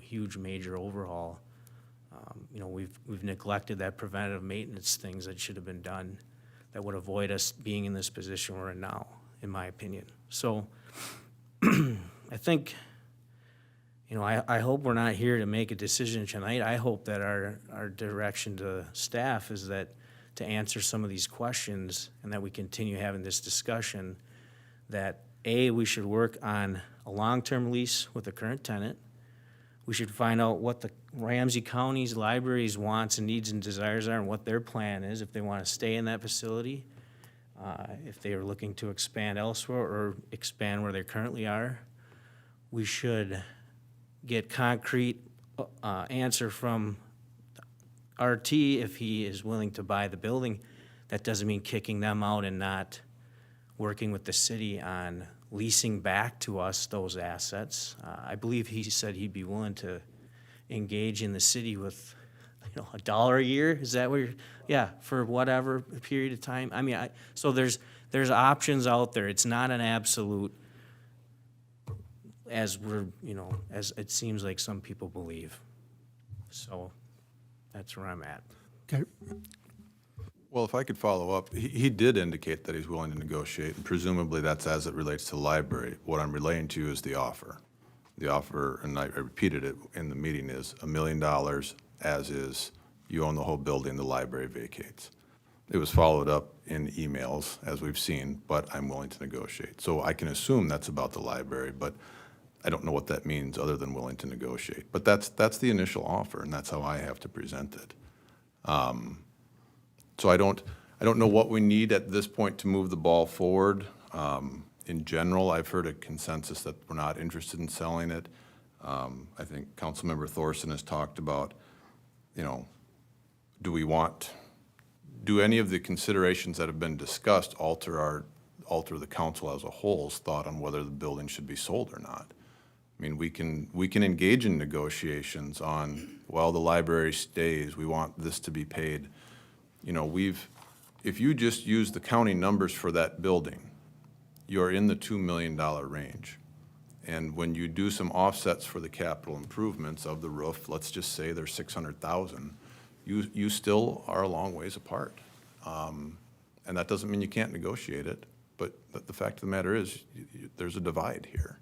huge major overhaul. We've neglected that preventative maintenance things that should have been done that would avoid us being in this position we're in now, in my opinion. So I think, I hope we're not here to make a decision tonight. I hope that our direction to staff is that to answer some of these questions and that we continue having this discussion, that we should work on a long-term lease with the current tenant. We should find out what the Ramsey County's library's wants and needs and desires are and what their plan is, if they want to stay in that facility, if they are looking to expand elsewhere or expand where they currently are. We should get concrete answer from RT if he is willing to buy the building. That doesn't mean kicking them out and not working with the city on leasing back to us those assets. I believe he said he'd be willing to engage in the city with, $1 a year. Is that what for whatever period of time? I mean, so there's options out there. It's not an absolute, as as it seems like some people believe. So that's where I'm at. Okay. Well, if I could follow up, he did indicate that he's willing to negotiate, and presumably that's as it relates to the library. What I'm relaying to you is the offer. The offer, and I repeated it in the meeting, is $1 million, as is, you own the whole building, the library vacates. It was followed up in emails, as we've seen, but I'm willing to negotiate. So I can assume that's about the library, but I don't know what that means other than willing to negotiate. But that's the initial offer, and that's how I have to present it. So I don't know what we need at this point to move the ball forward. In general, I've heard a consensus that we're not interested in selling it. I think Councilmember Thorson has talked about, do any of the considerations that have been discussed alter the council as a whole's thought on whether the building should be sold or not? I mean, we can engage in negotiations on, well, the library stays, we want this to be paid. If you just use the county numbers for that building, you're in the $2 million range. And when you do some offsets for the capital improvements of the roof, let's just say they're $600,000, you still are a long ways apart. And that doesn't mean you can't negotiate it, but the fact of the matter is, there's a divide here.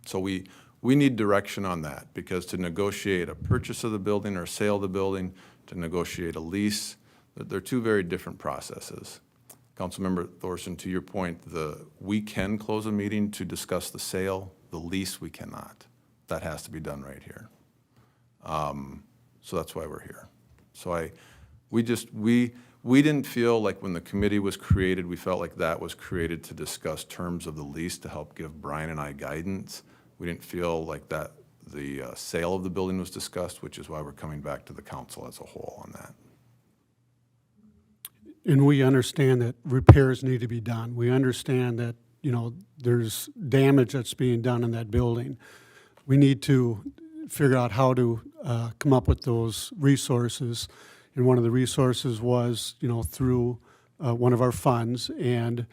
So we we need direction on that, because to negotiate a purchase of the building or sale of the building, to negotiate a lease, they're two very different processes. Councilmember Thorson, to your point, we can close a meeting to discuss the sale, the lease we cannot. That has to be done right here. So that's why we're here. So we didn't feel like when the committee was created, we felt like that was created to discuss terms of the lease to help give Brian and I guidance. We didn't feel like that the sale of the building was discussed, which is why we're coming back to the council as a whole on that. And we understand that repairs need to be done. We understand that, there's damage that's being done in that building. We need to figure out how to come up with those resources. And one of the resources was, through one of our funds. And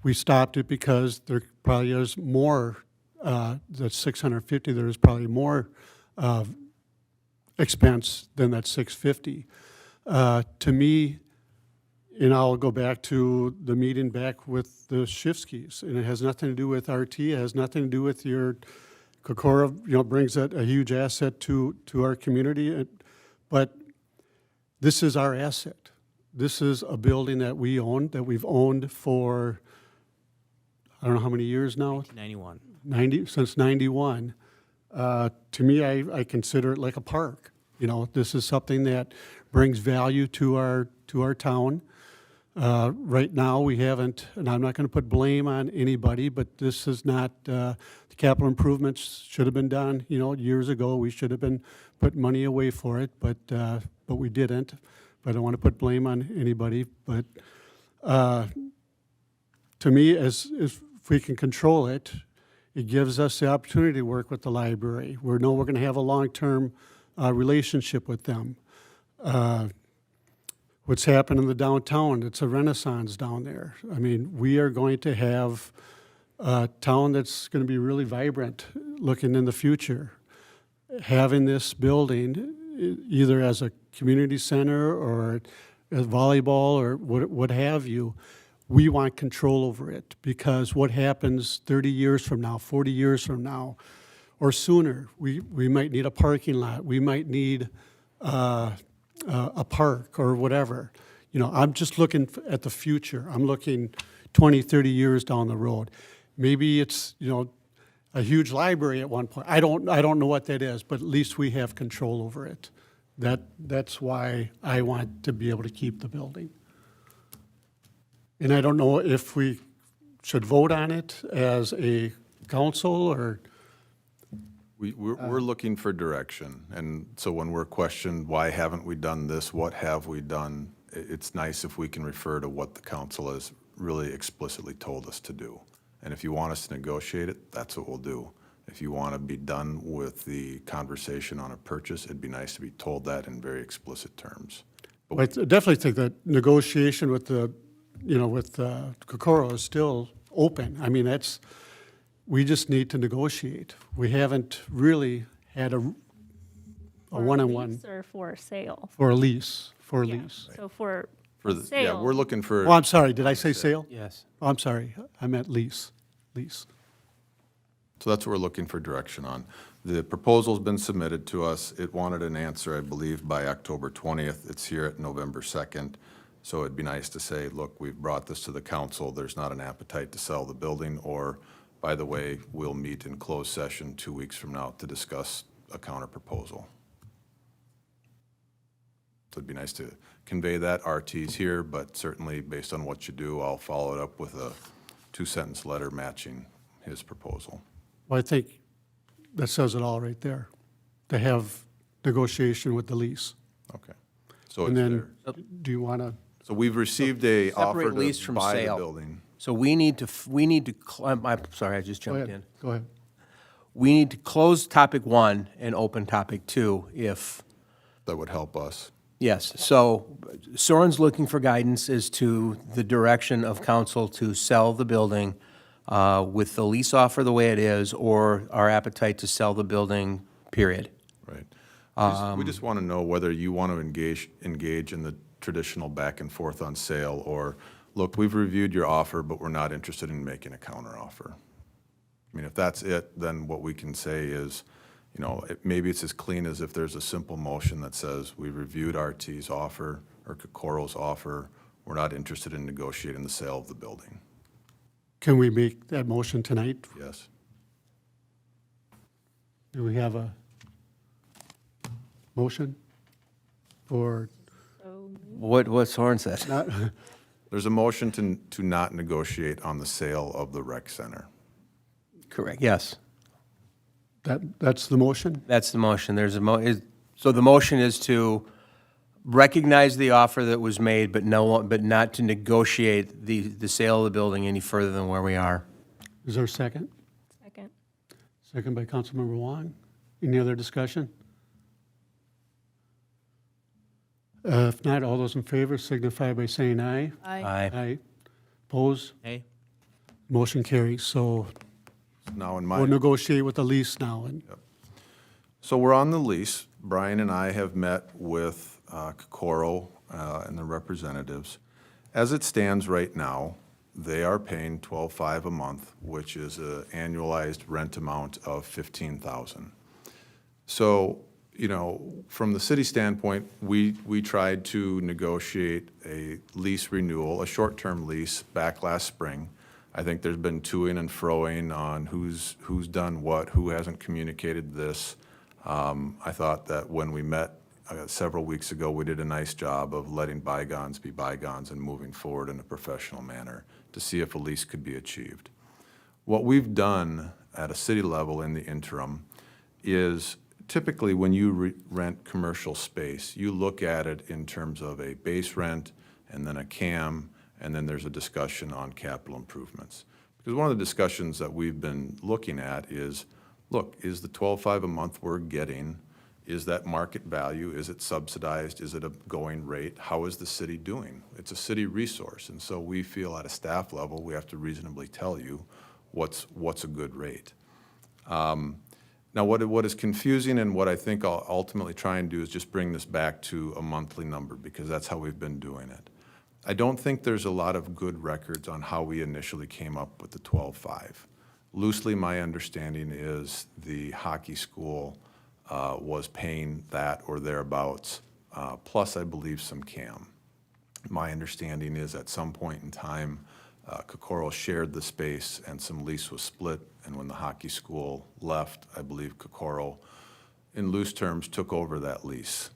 we stopped it because there probably is more, that's 650, there's probably more expense than that 650. To me, and I'll go back to the meeting back with the Shifskis, and it has nothing to do with RT, it has nothing to do with your Kokora, brings a huge asset to our community, but this is our asset. This is a building that we own, that we've owned for, I don't know how many years now? 91. Since 91. To me, I consider it like a park. This is something that brings value to our town. Right now, we haven't, and I'm not going to put blame on anybody, but this is not, the capital improvements should have been done, years ago. We should have been putting money away for it, but we didn't. But I don't want to put blame on anybody. But to me, if we can control it, it gives us the opportunity to work with the library. We know we're going to have a long-term relationship with them. What's happened in the downtown, it's a renaissance down there. I mean, we are going to have a town that's going to be really vibrant looking in the future. Having this building, either as a community center or as volleyball or what have you, we want control over it, because what happens 30 years from now, 40 years from now, or sooner, we might need a parking lot, we might need a park or whatever. I'm just looking at the future. I'm looking 20, 30 years down the road. Maybe it's, a huge library at one point. I don't know what that is, but at least we have control over it. That's why I want to be able to keep the building. And I don't know if we should vote on it as a council or. We're looking for direction, and so when we're questioned, why haven't we done this, what have we done, it's nice if we can refer to what the council has really explicitly told us to do. And if you want us to negotiate it, that's what we'll do. If you want to be done with the conversation on a purchase, it'd be nice to be told that in very explicit terms. Well, I definitely think that negotiation with Kokoro is still open. I mean, we just need to negotiate. We haven't really had a one-on-one. Lease or for sale? For a lease, Yeah. So for sale. Yeah, we're looking for. Oh, I'm sorry, did I say sale? Yes. Oh, I'm sorry, I meant lease. So that's what we're looking for direction on. The proposal's been submitted to us. It wanted an answer, I believe, by October 20th. It's here at November 2nd. So it'd be nice to say, look, we've brought this to the council. There's not an appetite to sell the building, or, by the way, we'll meet in closed session 2 weeks from now to discuss a counter proposal. So it'd be nice to convey that. RT's here, but certainly based on what you do, I'll follow it up with a 2-sentence letter matching his proposal. Well, I think that says it all right there, to have negotiation with the lease. Okay. So And it's then, there. do you want to? So we've received a offer Separate lease to from buy the sale. building. So I'm sorry, I just jumped in. Go ahead. We need to close topic 1 and open topic 2 if, That would help us. yes. So Soren's looking for guidance as to the direction of council to sell the building with the lease offer the way it is, or our appetite to sell the building, period. Right. We just want to know whether you want to engage in the traditional back and forth on sale, or, look, we've reviewed your offer, but we're not interested in making a counteroffer. I mean, if that's it, then what we can say is, you know, maybe it's as clean as if there's a simple motion that says, we reviewed RT's offer or Kokoro's offer, we're not interested in negotiating the sale of the building. Can we make that motion tonight? Yes. Do we have a motion for What's Horn said? not, There's a motion to not negotiate on the sale of the rec center. Correct, yes. that's the motion? That's the motion. There's so the motion is to recognize the offer that was made, but not to negotiate the sale of the building any further than where we are. Is there a second? Second. Second by Councilmember Wong. Any other discussion? If not, all those in favor signify by saying aye. Aye. Aye. Oppose? Hey, Motion carries. So Now in we'll my, negotiate with the lease now. And so we're on the lease. Brian and I have met with Kokoro and the representatives. As it stands right now, they are paying $12,500 a month, which is an annualized rent amount of $15,000. So, you know, from the city standpoint, we tried to negotiate a lease renewal, a short-term lease back last spring. I think there's been toing and froing on who's done what, who hasn't communicated this. I thought that when we met several weeks ago, we did a nice job of letting bygones be bygones and moving forward in a professional manner to see if a lease could be achieved. What we've done at a city level in the interim is typically when you rent commercial space, you look at it in terms of a base rent and then a CAM, and then there's a discussion on capital improvements. Because one of the discussions that we've been looking at is, look, is the $12,500 a month we're getting, is that market value? Is it subsidized? Is it a going rate? How is the city doing? It's a city resource, and so we feel at a staff level, we have to reasonably tell you what's a good rate. Now, what is confusing and what I think I'll ultimately try and do is just bring this back to a monthly number, because that's how we've been doing it. I don't think there's a lot of good records on how we initially came up with the 12.5. Loosely, my understanding is the hockey school was paying that or thereabouts, plus I believe some CAM. My understanding is at some point in time, Kokoro shared the space and some lease was split, and when the hockey school left, I believe Kokoro, in loose terms, took over that lease.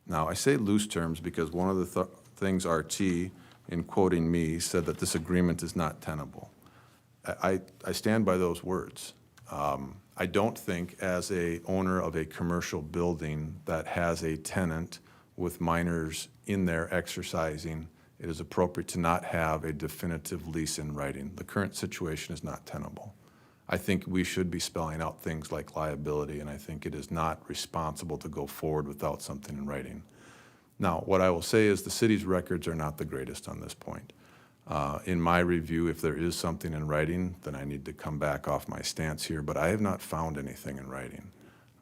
Now, I say loose terms because one of the things RT, in quoting me, said that this agreement is not tenable. I stand by those words. I don't think as a owner of a commercial building that has a tenant with minors in there exercising, it is appropriate to not have a definitive lease in writing. The current situation is not tenable. I think we should be spelling out things like liability, and I think it is not responsible to go forward without something in writing. Now, what I will say is the city's records are not the greatest on this point. In my review, if there is something in writing, then I need to come back off my stance here, but I have not found anything in writing.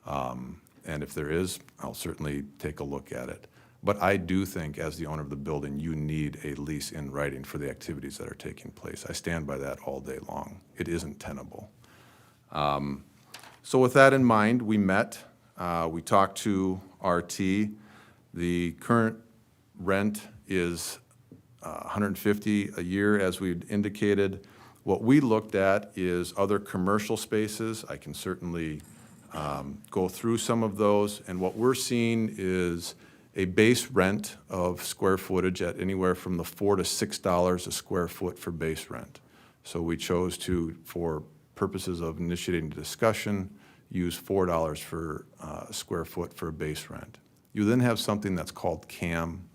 And if there is, I'll certainly take a look at it. But I do think, as the owner of the building, you need a lease in writing for the activities that are taking place. I stand by that all day long. It isn't tenable. So with that in mind, we met. We talked to RT. The current rent is $150 a year, as we've indicated. What we looked at is other commercial spaces. I can certainly go through some of those. And what we're seeing is a base rent of square footage at anywhere from the $4 to $6 a square foot for base rent. So we chose to, for purposes of initiating the discussion, use $4 for a square foot for base rent. You then have something that's called CAM,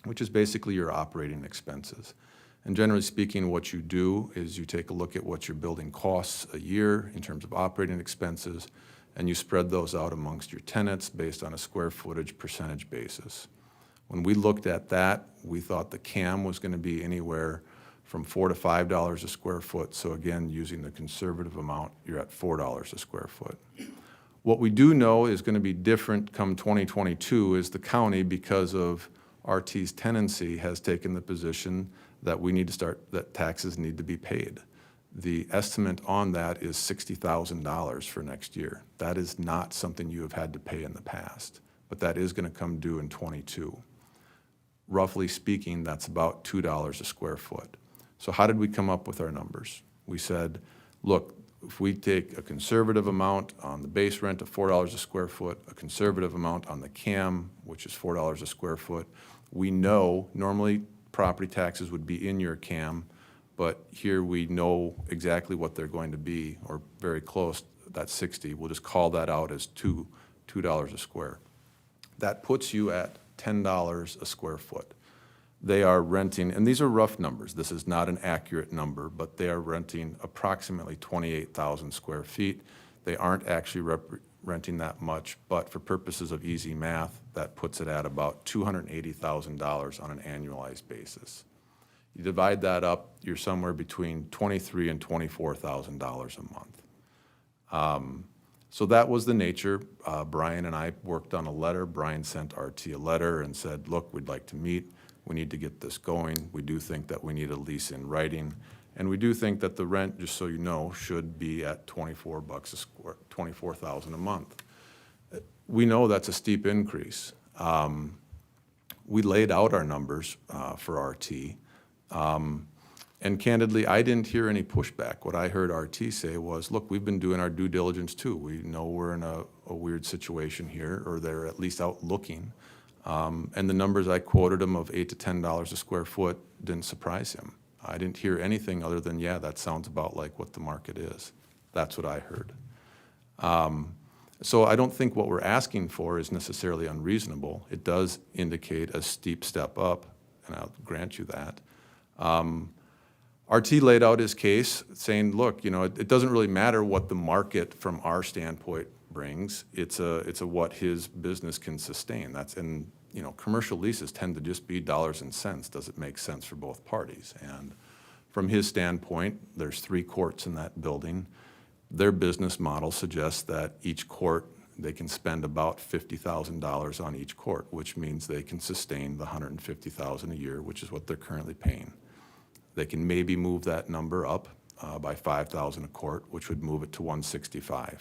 which is basically your operating expenses. And generally speaking, what you do is you take a look at what your building costs a year in terms of operating expenses, and you spread those out amongst your tenants based on a square footage percentage basis. When we looked at that, we thought the CAM was going to be anywhere from $4 to $5 a square foot. So again, using the conservative amount, you're at $4 a square foot. What we do know is going to be different come 2022 is the county, because of RT's tenancy, has taken the position that we need to start, that taxes need to be paid. The estimate on that is $60,000 for next year. That is not something you have had to pay in the past, but that is going to come due in '22. Roughly speaking, that's about $2 a square foot. So how did we come up with our numbers? We said, look, if we take a conservative amount on the base rent of $4 a square foot, a conservative amount on the CAM, which is $4 a square foot, we know normally property taxes would be in your CAM, but here we know exactly what they're going to be, or very close, that's 60. We'll just call that out as $2 a square. That puts you at $10 a square foot. They are renting, and these are rough numbers, this is not an accurate number, but they are renting approximately 28,000 square feet. They aren't actually renting that much, but for purposes of easy math, that puts it at about $280,000 on an annualized basis. You divide that up, you're somewhere between $23,000 and $24,000 a month. So that was the nature. Brian and I worked on a letter. Brian sent RT a letter and said, look, we'd like to meet. We need to get this going. We do think that we need a lease in writing. And we do think that the rent, just so you know, should be at $24 a square, $24,000 a month. We know that's a steep increase. We laid out our numbers for RT. And candidly, I didn't hear any pushback. What I heard RT say was, look, we've been doing our due diligence too. We know we're in a weird situation here, or they're at least out looking. And the numbers I quoted him of $8 to $10 a square foot didn't surprise him. I didn't hear anything other than, yeah, that sounds about like what the market is. That's what I heard. So I don't think what we're asking for is necessarily unreasonable. It does indicate a steep step up, and I'll grant you that. RT laid out his case saying, look, you know, it doesn't really matter what the market from our standpoint brings. It's a what his business can sustain. That's, and you know, commercial leases tend to just be dollars and cents. Does it make sense for both parties? And from his standpoint, there's 3 courts in that building. Their business model suggests that each court, they can spend about $50,000 on each court, which means they can sustain the $150,000 a year, which is what they're currently paying. They can maybe move that number up by $5,000 a court, which would move it to $165,000.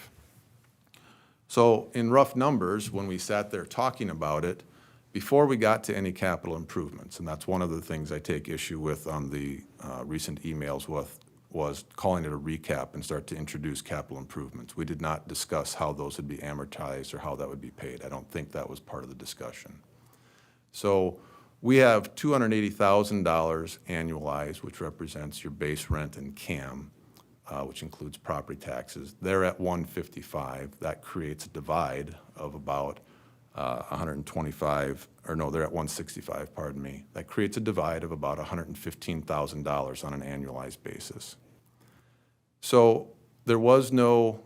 So in rough numbers, when we sat there talking about it, before we got to any capital improvements, and that's one of the things I take issue with on the recent emails was calling it a recap and start to introduce capital improvements. We did not discuss how those would be amortized or how that would be paid. I don't think that was part of the discussion. So we have $280,000 annualized, which represents your base rent and CAM, which includes property taxes. They're at $155,000. That creates a divide of about 125, or no, they're at $165,000, pardon me. That creates a divide of about $115,000 on an annualized basis. So there was no,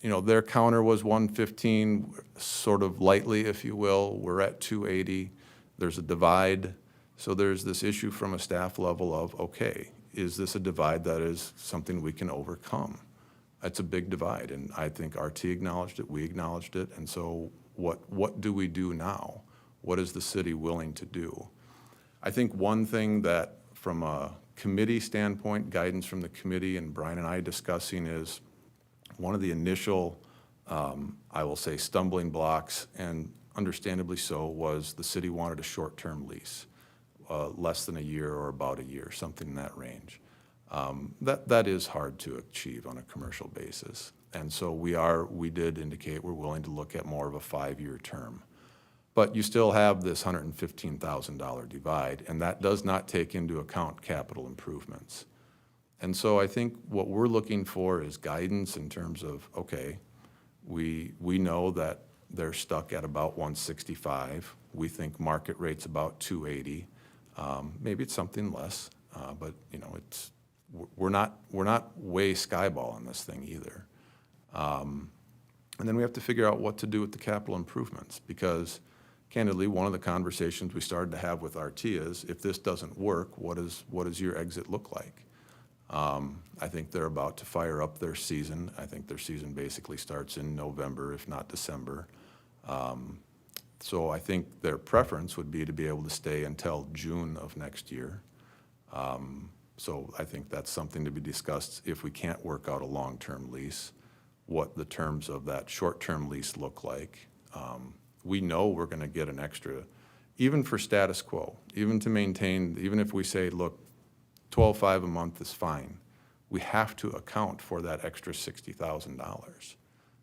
you know, their counter was $115,000, sort of lightly, if you will. We're at $280,000. There's a divide. So there's this issue from a staff level of, okay, is this a divide that is something we can overcome? That's a big divide, and I think RT acknowledged it, we acknowledged it, and so what do we do now? What is the city willing to do? I think one thing that from a committee standpoint, guidance from the committee and Brian and I discussing is one of the initial, I will say, stumbling blocks, and understandably so, was the city wanted a short-term lease, less than a year or about a year, something in that range. That is hard to achieve on a commercial basis. And so we did indicate we're willing to look at more of a 5-year term. But you still have this $115,000 divide, and that does not take into account capital improvements. And so I think what we're looking for is guidance in terms of, okay, we know that they're stuck at about $165,000. We think market rate's about $280,000. Maybe it's something less, but you know, we're not way skyball on this thing either. And then we have to figure out what to do with the capital improvements, because candidly, one of the conversations we started to have with RT is, if this doesn't work, what does your exit look like? I think they're about to fire up their season. I think their season basically starts in November, if not December. So I think their preference would be to be able to stay until June of next year. So I think that's something to be discussed if we can't work out a long-term lease, what the terms of that short-term lease look like. We know we're going to get an extra, even for status quo, even to maintain, even if we say, look, 12.5 a month is fine, we have to account for that extra $60,000.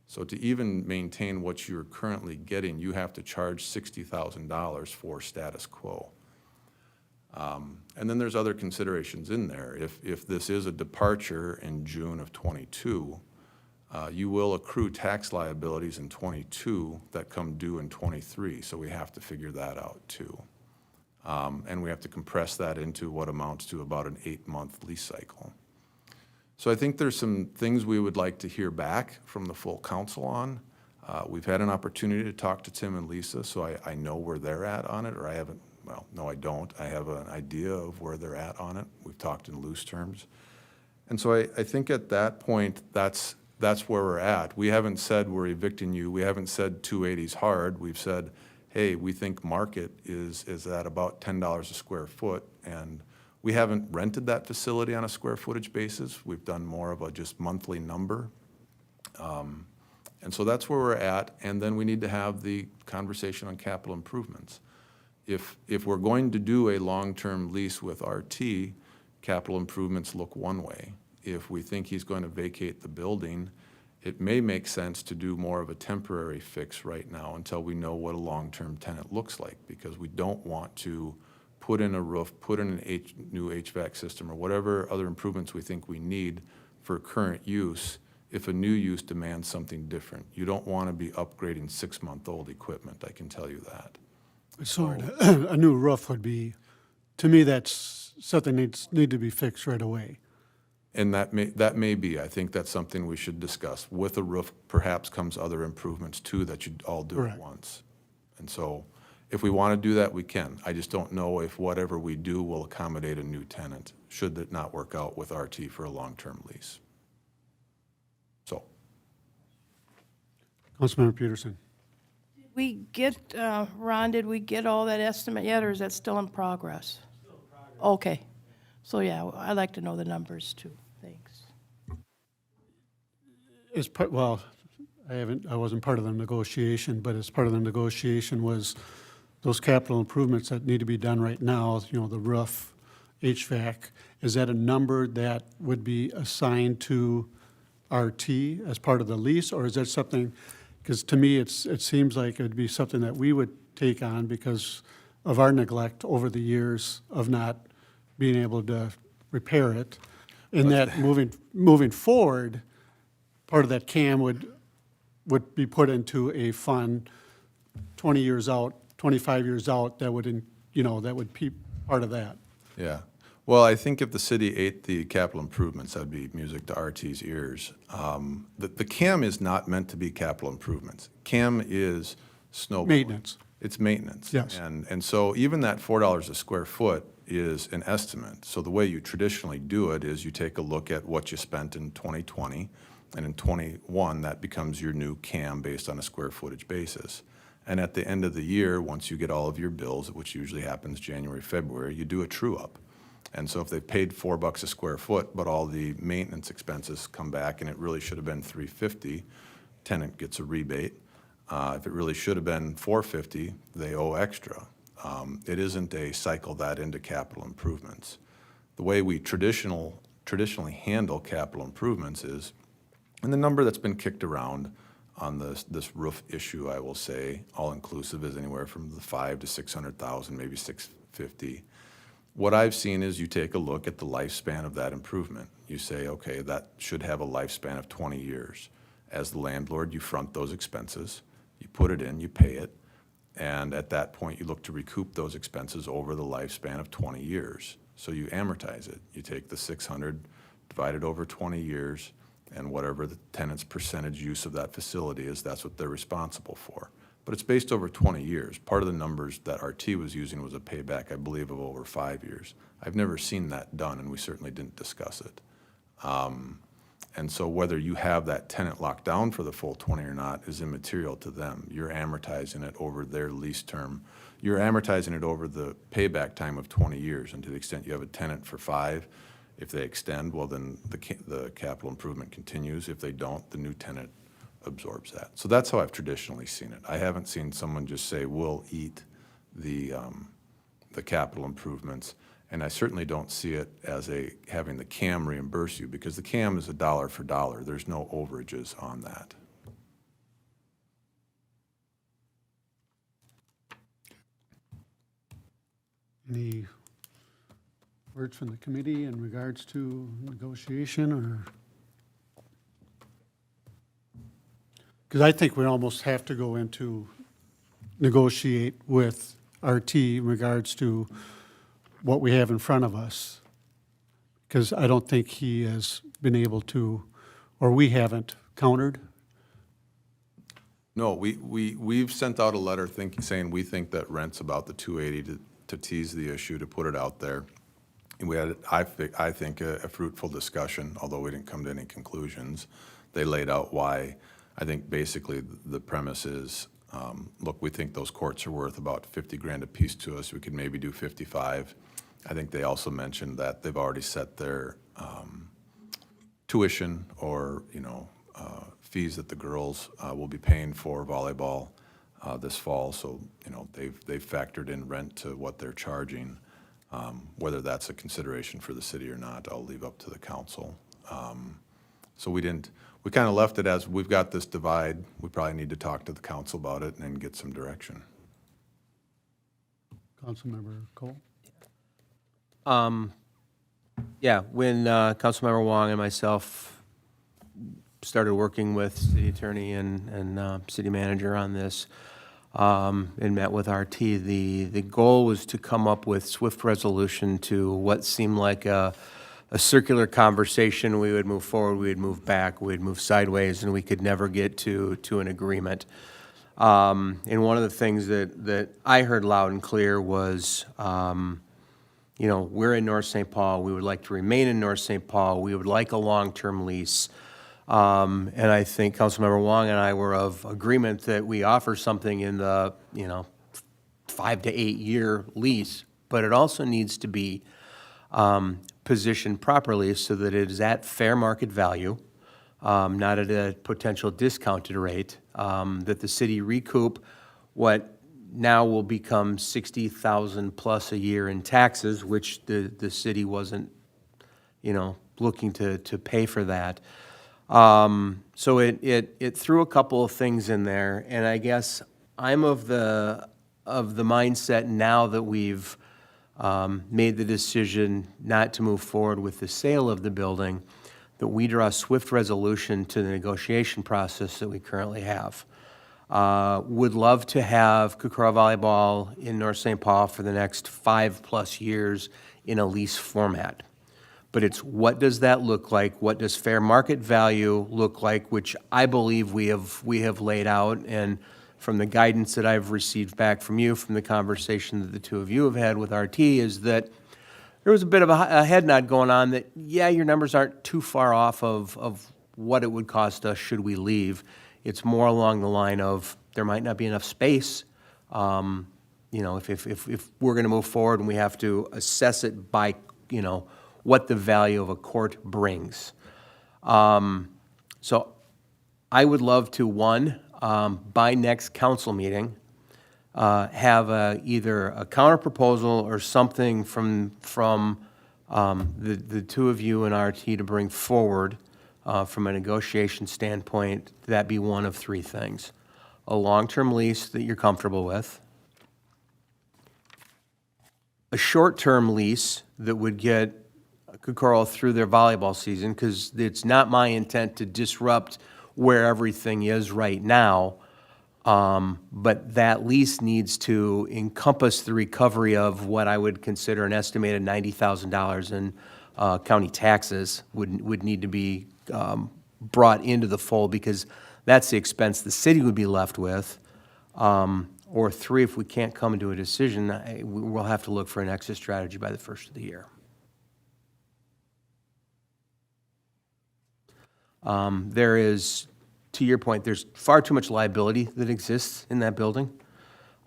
So to even maintain what you're currently getting, you have to charge $60,000 for status quo. And then there's other considerations in there. If this is a departure in June of '22, you will accrue tax liabilities in '22 that come due in '23, so we have to figure that out too. And we have to compress that into what amounts to about an 8-month lease cycle. So I think there's some things we would like to hear back from the full council on. We've had an opportunity to talk to Tim and Lisa, so I know where they're at on it, or I haven't, well, no, I don't. I have an idea of where they're at on it. We've talked in loose terms. And so I think at that point, that's where we're at. We haven't said we're evicting you. We haven't said 280's hard. We've said, hey, we think market is at about $10 a square foot, and we haven't rented that facility on a square footage basis. We've done more of a just monthly number. And so that's where we're at, and then we need to have the conversation on capital improvements. If we're going to do a long-term lease with RT, capital improvements look one way. If we think he's going to vacate the building, it may make sense to do more of a temporary fix right now until we know what a long-term tenant looks like, because we don't want to put in a roof, put in a new HVAC system, or whatever other improvements we think we need for current use if a new use demands something different. You don't want to be upgrading 6-month-old equipment, I can tell you that. So a new roof would be, to me, that's something need to be fixed right away. And that may be, I think that's something we should discuss. With a roof, perhaps comes other improvements too that you'd all do at Correct. once. And so if we want to do that, we can. I just don't know if whatever we do will accommodate a new tenant, should it not work out with RT for a long-term lease. So, Councilmember Peterson. We get, Ron, did we get all that estimate yet, or is that still in progress? Still in progress. Okay. So, yeah, I'd like to know the numbers, too. Thanks. Well, I wasn't part of the negotiation, but as part of the negotiation was those capital improvements that need to be done right now, you know, the roof, HVAC. Is that a number that would be assigned to RT as part of the lease, or is that something, because to me, it seems like it'd be something that we would take on because of our neglect over the years of not being able to repair it. And that moving forward, part of that CAM would be put into a fund 20 years out, 25 years out, that would, that would be part of that. yeah. Well, I think if the city ate the capital improvements, that'd be music to RT's ears. The CAM is not meant to be capital improvements. CAM is snow blowing. Maintenance. It's maintenance. Yes. And so even that $4 a square foot is an estimate. So the way you traditionally do it is you take a look at what you spent in 2020, and in 21, that becomes your new CAM based on a square footage basis. And at the end of the year, once you get all of your bills, which usually happens January, February, you do a true-up. And so if they paid $4 a square foot, but all the maintenance expenses come back and it really should have been $350, tenant gets a rebate. If it really should have been $450, they owe extra. It isn't a cycle that into capital improvements. The way we traditionally handle capital improvements is, and the number that's been kicked around on this roof issue, I will say, all-inclusive, is anywhere from the $500,000 to $600,000, maybe $650,000. What I've seen is you take a look at the lifespan of that improvement. You say, okay, that should have a lifespan of 20 years. As the landlord, you front those expenses, you put it in, you pay it, and at that point, you look to recoup those expenses over the lifespan of 20 years. So you amortize it. You take the 600, divide it over 20 years, and whatever the tenant's percentage use of that facility is, that's what they're responsible for. But it's based over 20 years. Part of the numbers that RT was using was a payback, I believe, of over 5 years. I've never seen that done, and we certainly didn't discuss it. And so whether you have that tenant locked down for the full 20 or not is immaterial to them. You're amortizing it over their lease term. You're amortizing it over the payback time of 20 years, and to the extent you have a tenant for 5, If they extend, well, then the capital improvement continues. If they don't, the new tenant absorbs that. So that's how I've traditionally seen it. I haven't seen someone just say, we'll eat the capital improvements. And I certainly don't see it as having the CAM reimburse you, because the CAM is a dollar for dollar. There's no overages on that. Any words from the committee in regards to negotiation, or? Because I think we almost have to go into negotiate with RT in regards to what we have in front of us. Because I don't think he has been able to, or we haven't countered. No, we've sent out a letter saying we think that rent's about the 280 to tease the issue, to put it out there. And we had, I think, a fruitful discussion, although we didn't come to any conclusions. They laid out why. I think basically the premise is, look, we think those courts are worth about 50 grand a piece to us. We could maybe do 55. I think they also mentioned that they've already set their tuition or, fees that the girls will be paying for volleyball this fall. So, they've factored in rent to what they're charging. Whether that's a consideration for the city or not, I'll leave up to the council. So we kind of left it as, we've got this divide. We probably need to talk to the council about it and then get some direction. Councilmember Cole? Yeah, when Councilmember Wong and myself started working with city attorney and city manager on this, and met with RT, the goal was to come up with swift resolution to what seemed like a circular conversation. We would move forward, we would move back, we would move sideways, and we could never get to an agreement. And one of the things that I heard loud and clear was, we're in North St. Paul, we would like to remain in North St. Paul, we would like a long-term lease. And I think Councilmember Wong and I were of agreement that we offer something in the, 5 to 8 year lease, but it also needs to be positioned properly so that it is at fair market value, not at a potential discounted rate, that the city recoup what now will become $60,000 plus a year in taxes, which the city wasn't, looking to pay for that. So it threw a couple of things in there, and I guess I'm of the mindset now that we've made the decision not to move forward with the sale of the building, that we draw swift resolution to the negotiation process that we currently have. Would love to have Kokura Volleyball in North St. Paul for the next 5+ years in a lease format. But it's, what does that look like? What does fair market value look like? Which I believe we have laid out, and from the guidance that I've received back from you, from the conversation that the two of you have had with RT, is that there was a bit of a head nod going on that, yeah, your numbers aren't too far off of what it would cost us should we leave. It's more along the line of, there might not be enough space. If we're going to move forward and we have to assess it by, what the value of a court brings. So I would love to, by next council meeting, have either a counter proposal or something from the two of you and RT to bring forward from a negotiation standpoint. That be one of 3 things: a long-term lease that you're comfortable with, a short-term lease that would get Kokura through their volleyball season, because it's not my intent to disrupt where everything is right now, but that lease needs to encompass the recovery of what I would consider an estimated $90,000 in county taxes would need to be brought into the fold, because that's the expense the city would be left with. Or 3, if we can't come to a decision, we'll have to look for an exit strategy by the first of the year. There is, to your point, there's far too much liability that exists in that building.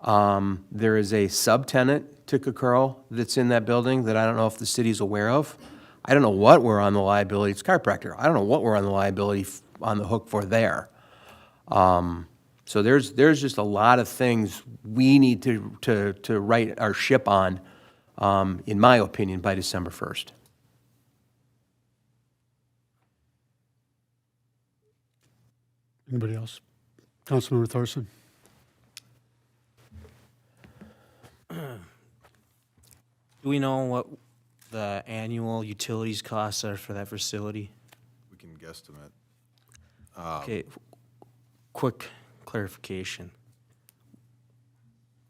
There is a subtenant to Kokura that's in that building that I don't know if the city's aware of. I don't know what we're on the liability, it's chiropractor, I don't know what we're on the liability on the hook for there. So there's just a lot of things we need to right our ship on, in my opinion, by December 1st. Anybody else? Councilmember Thorson? Do we know what the annual utilities costs are for that facility? We can guesstimate. Okay, quick clarification.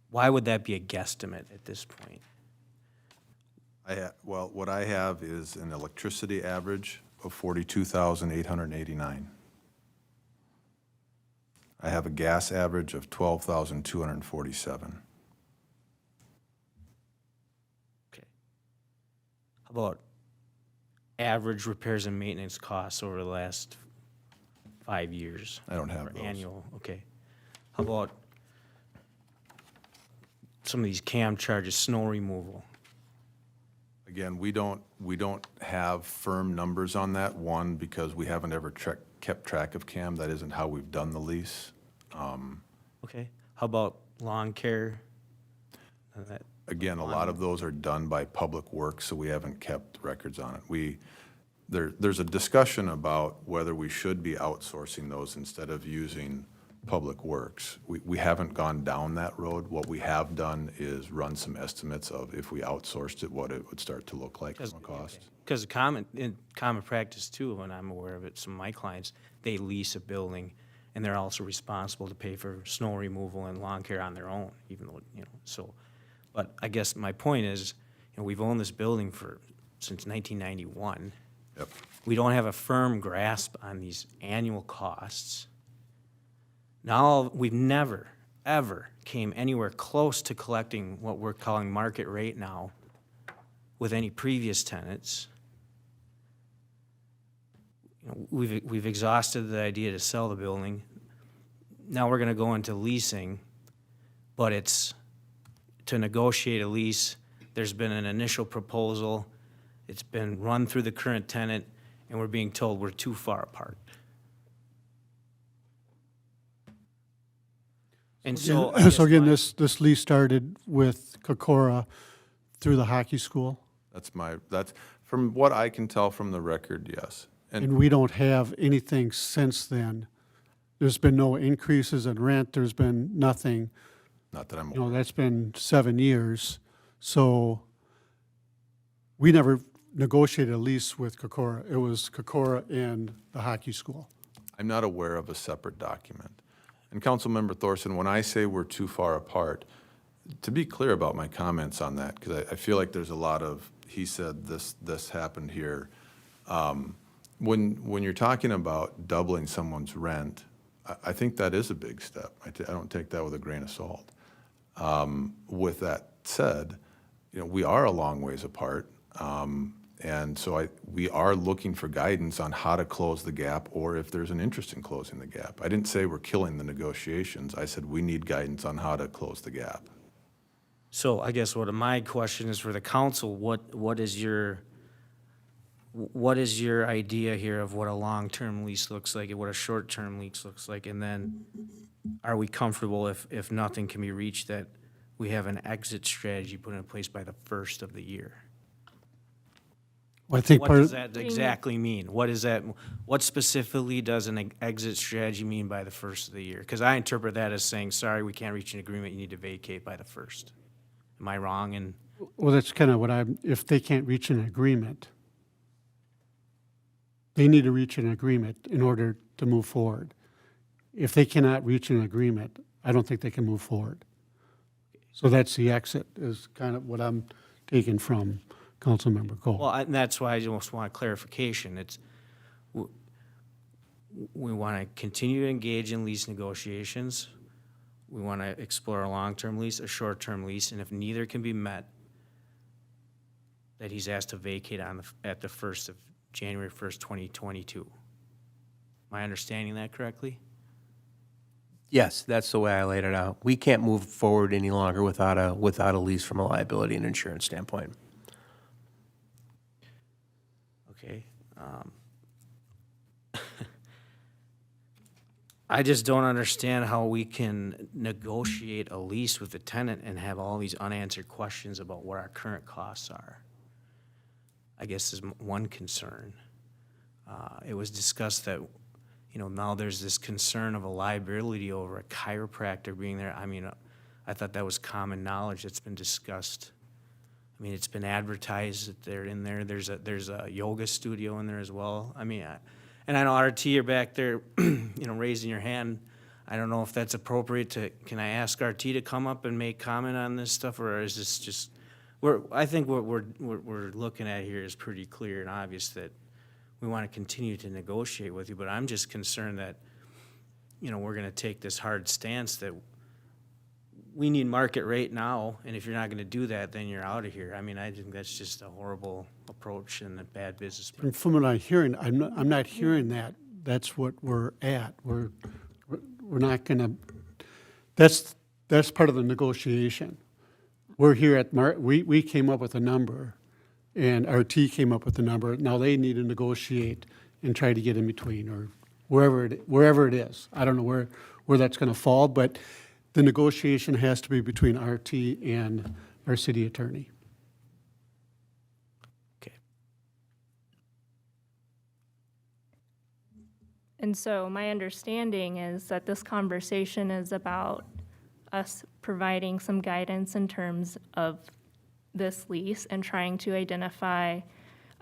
Why would that be a guesstimate at this point? Well, what I have is an electricity average of 42,889. I have a gas average of 12,247. Okay. How about average repairs and maintenance costs over the last 5 years? I don't have Or those. annual, okay. How about some of these CAM charges, snow removal? Again, we don't have firm numbers on that, one, because we haven't ever kept track of CAM. That isn't how we've done the lease. Okay. How about lawn care? That- Again, a lot of those are done by Public Works, so we haven't kept records on it. There's a discussion about whether we should be outsourcing those instead of using Public Works. We haven't gone down that road. What we have done is run some estimates of if we outsourced it, what it would start to look like from a cost. Because in common practice too, and I'm aware of it, some of my clients, they lease a building and they're also responsible to pay for snow removal and lawn care on their own, even though, so. But I guess my point is, we've owned this building since 1991. Yep. We don't have a firm grasp on these annual costs. Now, we've never, ever came anywhere close to collecting what we're calling market rate now with any previous tenants. We've exhausted the idea to sell the building. Now we're gonna go into leasing, but it's to negotiate a lease. There's been an initial proposal. It's been run through the current tenant, and we're being told we're too far apart. And so, I So guess again, my- this lease started with Kokora through the hockey school, That's, from what I can tell from the record, yes. and we don't have anything since then. There's been no increases in rent, there's been nothing. Not that I'm You know, aware. that's been 7 years. So we never negotiated a lease with Kokora. It was Kokora and the hockey school. I'm not aware of a separate document. And Councilmember Thorson, when I say we're too far apart, to be clear about my comments on that, because I feel like there's a lot of, he said this happened here. When you're talking about doubling someone's rent, I think that is a big step. I don't take that with a grain of salt. With that said, we are a long ways apart. And so we are looking for guidance on how to close the gap or if there's an interest in closing the gap. I didn't say we're killing the negotiations. I said we need guidance on how to close the gap. So I guess what my question is for the council, what is your idea here of what a long-term lease looks like and what a short-term lease looks like? And then are we comfortable if nothing can be reached that we have an exit strategy put in place by the first of the year? Well, I think What part does of, that exactly mean? What is that, what specifically does an exit strategy mean by the first of the year? Because I interpret that as saying, sorry, we can't reach an agreement, you need to vacate by the first. Am I wrong? And well, that's kind of what if they can't reach an agreement, they need to reach an agreement in order to move forward. If they cannot reach an agreement, I don't think they can move forward. So that's the exit, is kind of what I'm taking from Councilmember Cole. well, and that's why I just want clarification. It's, we want to continue to engage in lease negotiations. We want to explore a long-term lease, a short-term lease, and if neither can be met, that he's asked to vacate at the first of January 1st, 2022. Am I understanding that correctly? Yes, that's the way I laid it out. We can't move forward any longer without a lease from a liability and insurance standpoint. Okay. I just don't understand how we can negotiate a lease with the tenant and have all these unanswered questions about what our current costs are. I guess is one concern. It was discussed that, now there's this concern of a liability over a chiropractor being there. I mean, I thought that was common knowledge that's been discussed. I mean, it's been advertised that they're in there. There's a yoga studio in there as well. I mean, and I know RT, you're back there, raising your hand. I don't know if that's appropriate can I ask RT to come up and make comment on this stuff, or is this just, I think what we're looking at here is pretty clear and obvious that we want to continue to negotiate with you, but I'm just concerned that, we're gonna take this hard stance that we need market rate now, and if you're not gonna do that, then you're out of here. I mean, I think that's just a horrible approach and a bad business. And from what I'm hearing, I'm not hearing that. That's what we're at. We're not gonna, that's part of the negotiation. We're here at we came up with a number, and RT came up with a number. Now they need to negotiate and try to get in between, or wherever it is. I don't know where that's gonna fall, but the negotiation has to be between RT and our city attorney. Okay. And so my understanding is that this conversation is about us providing some guidance in terms of this lease and trying to identify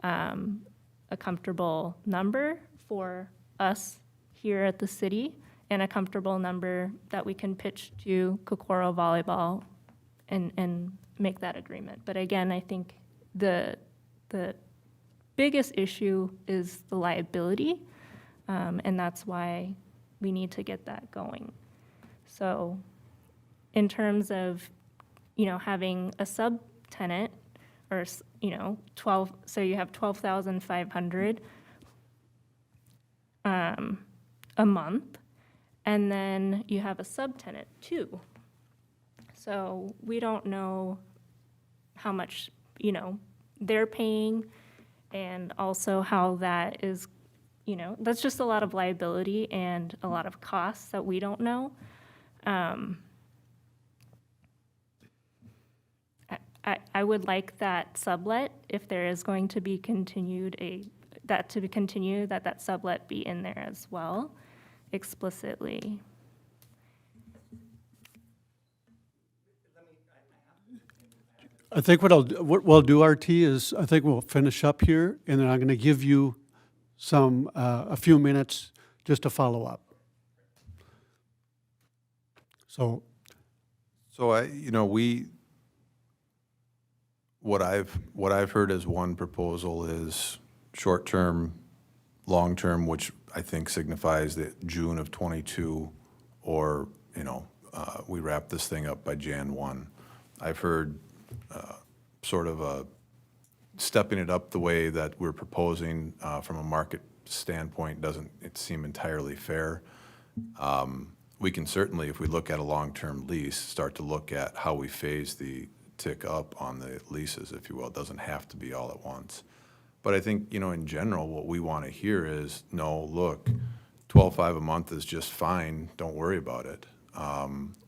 a comfortable number for us here at the city and a comfortable number that we can pitch to Kokoro Volleyball and make that agreement. But again, I think the biggest issue is the liability, and that's why we need to get that going. So in terms of, having a subtenant or, 12, so you have 12,500 a month, and then you have a subtenant too. So we don't know how much, they're paying, and also how that is, that's just a lot of liability and a lot of costs that we don't know. I would like that sublet, if there is going to be that sublet be in there as well, explicitly. I think what we'll do, RT, is I think we'll finish up here, and then I'm gonna give you a few minutes just to follow up. So, what I've heard as one proposal is short-term, long-term, which I think signifies that June of '22, or, we wrap this thing up by Jan 1. I've heard sort of stepping it up the way that we're proposing from a market standpoint doesn't seem entirely fair. We can certainly, if we look at a long-term lease, start to look at how we phase the tick up on the leases, if you will. It doesn't have to be all at once. But I think, in general, what we want to hear is, no, look, 12.5 a month is just fine, don't worry about it.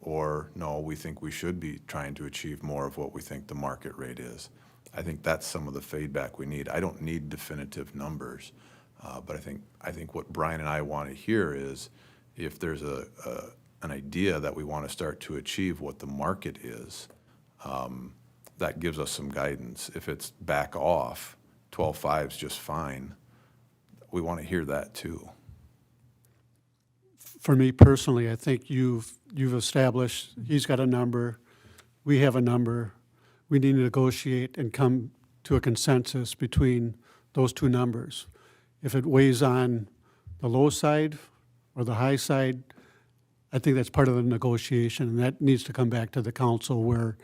Or, no, we think we should be trying to achieve more of what we think the market rate is. I think that's some of the feedback we need. I don't need definitive numbers, but I think what Brian and I want to hear is, if there's an idea that we want to start to achieve what the market is, that gives us some guidance. If it's back off, 12.5 is just fine, we want to hear that too. for me personally, I think you've established, he's got a number, we have a number. We need to negotiate and come to a consensus between those two numbers. If it weighs on the low side or the high side, I think that's part of the negotiation, and that needs to come back to the council where,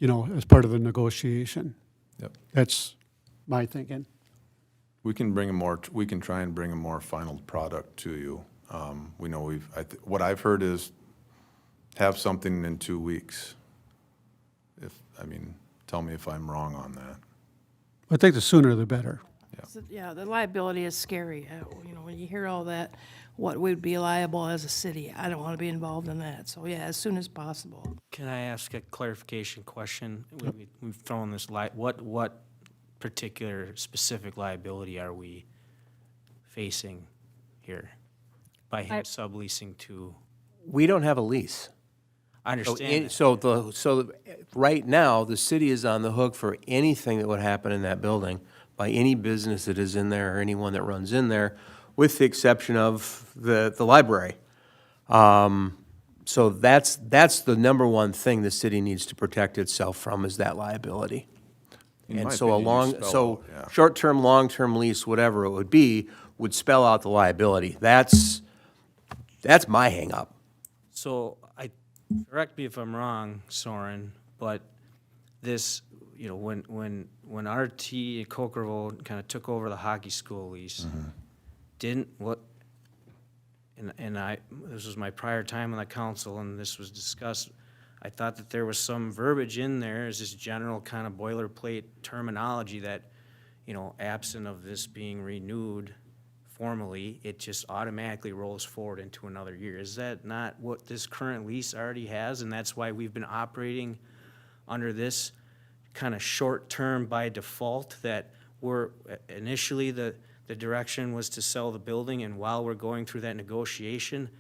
as part of the negotiation. Yep. That's my thinking. We can try and bring a more final product to you. We know what I've heard is have something in 2 weeks. Tell me if I'm wrong on that. I think the sooner the better. Yeah. Yeah, the liability is scary. You know, when you hear all that, what we'd be liable as a city, I don't want to be involved in that. So, yeah, as soon as possible. Can I ask a clarification question? We've thrown this what particular specific liability are we facing here by him subleasing to? We don't have a lease. I understand that. So right now, the city is on the hook for anything that would happen in that building by any business that is in there or anyone that runs in there, with the exception of the library. So that's the number one thing the city needs to protect itself from, is that liability. In And my so opinion, you spell out, yeah. short-term, long-term lease, whatever it would be, would spell out the liability. That's my hang-up. So correct me if I'm wrong, Soren, but this, you know, when RT and Cokerville kind of took over the hockey school lease, this was my prior time on the council, and this was discussed, I thought that there was some verbiage in there, as this general kind of boilerplate terminology that, you know, absent of this being renewed formally, it just automatically rolls forward into another year. Is that not what this current lease already has? And that's why we've been operating under this kind of short-term by default, that we're, initially the direction was to sell the building, and while we're going through that negotiation,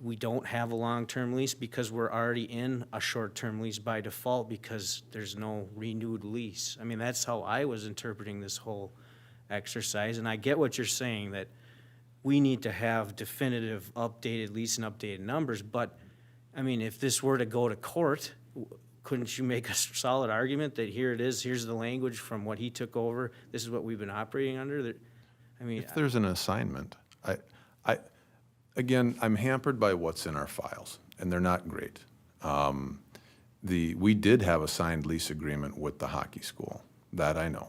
we don't have a long-term lease because we're already in a short-term lease by default because there's no renewed lease. I mean, that's how I was interpreting this whole exercise, and I get what you're saying, that we need to have definitive updated lease and updated numbers, but, I mean, if this were to go to court, couldn't you make a solid argument that here it is, here's the language from what he took over, this is what we've been operating under? I mean, If there's an assignment, again, I'm hampered by what's in our files, and they're not great. We did have a signed lease agreement with the hockey school, that I know.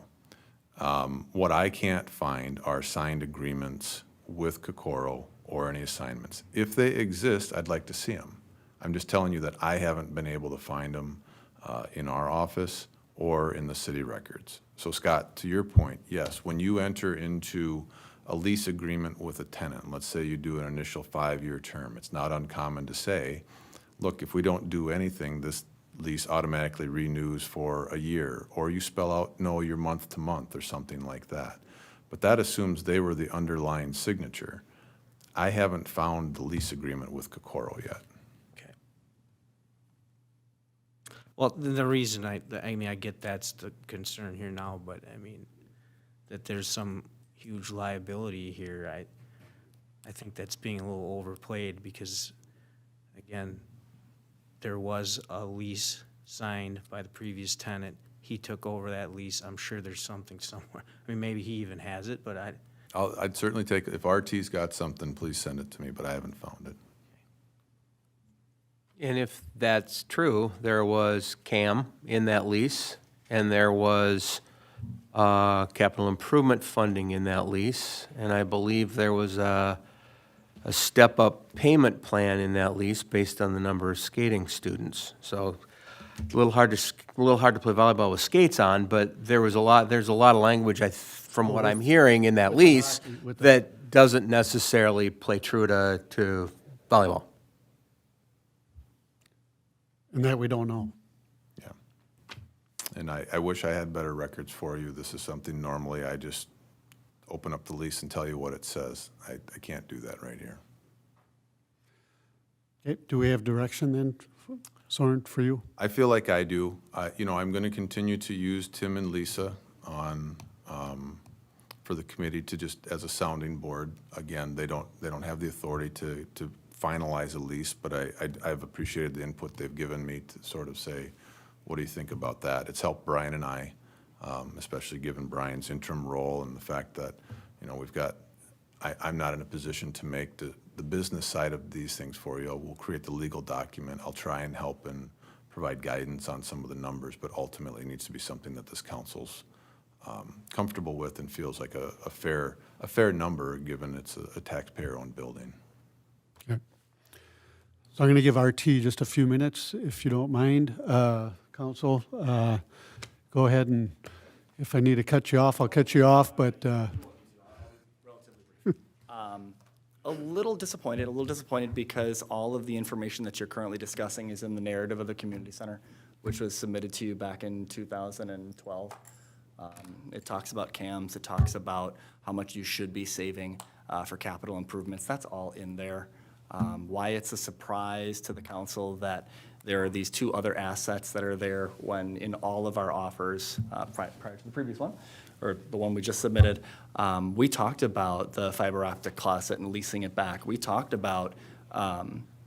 What I can't find are signed agreements with Kokoro or any assignments. If they exist, I'd like to see them. I'm just telling you that I haven't been able to find them in our office or in the city records. So Scott, to your point, yes, when you enter into a lease agreement with a tenant, let's say you do an initial 5-year term, it's not uncommon to say, look, if we don't do anything, this lease automatically renews for a year, or you spell out, no, you're month to month or something like that. But that assumes they were the underlying signature. I haven't found the lease agreement with Kokoro yet. okay. Well, the reason I mean, I get that's the concern here now, but I mean, that there's some huge liability here, I think that's being a little overplayed because, again, there was a lease signed by the previous tenant. He took over that lease. I'm sure there's something somewhere. I mean, maybe he even has it, but I'd certainly take, if RT's got something, please send it to me, but I haven't found it. And if that's true, there was CAM in that lease, and there was capital improvement funding in that lease, and I believe there was a step-up payment plan in that lease based on the number of skating students. So a little hard to play volleyball with skates on, but there's a lot of language from what I'm hearing in that lease that doesn't necessarily play true to volleyball. And that we don't know. Yeah. And I wish I had better records for you. This is something normally I just open up the lease and tell you what it says. I can't do that right here. Okay, do we have direction then, Soren, for you? I feel like I do. I'm going to continue to use Tim and Lisa for the committee to just as a sounding board. Again, they don't have the authority to finalize a lease, but I've appreciated the input they've given me to sort of say, what do you think about that? It's helped Brian and I, especially given Brian's interim role and the fact that, I'm not in a position to make the business side of these things for you. We'll create the legal document. I'll try and help and provide guidance on some of the numbers, but ultimately it needs to be something that this council's comfortable with and feels like a fair number, given it's a taxpayer-owned building. Okay. So I'm going to give RT just a few minutes, if you don't mind. Council, go ahead and If I need to cut you off, I'll cut you off, but A little disappointed because all of the information that you're currently discussing is in the narrative of the community center, which was submitted to you back in 2012. It talks about CAMs, it talks about how much you should be saving for capital improvements. That's all in there. Why it's a surprise to the council that there are these two other assets that are there when in all of our offers prior to the previous one, or the one we just submitted, we talked about the fiber optic closet and leasing it back. We talked about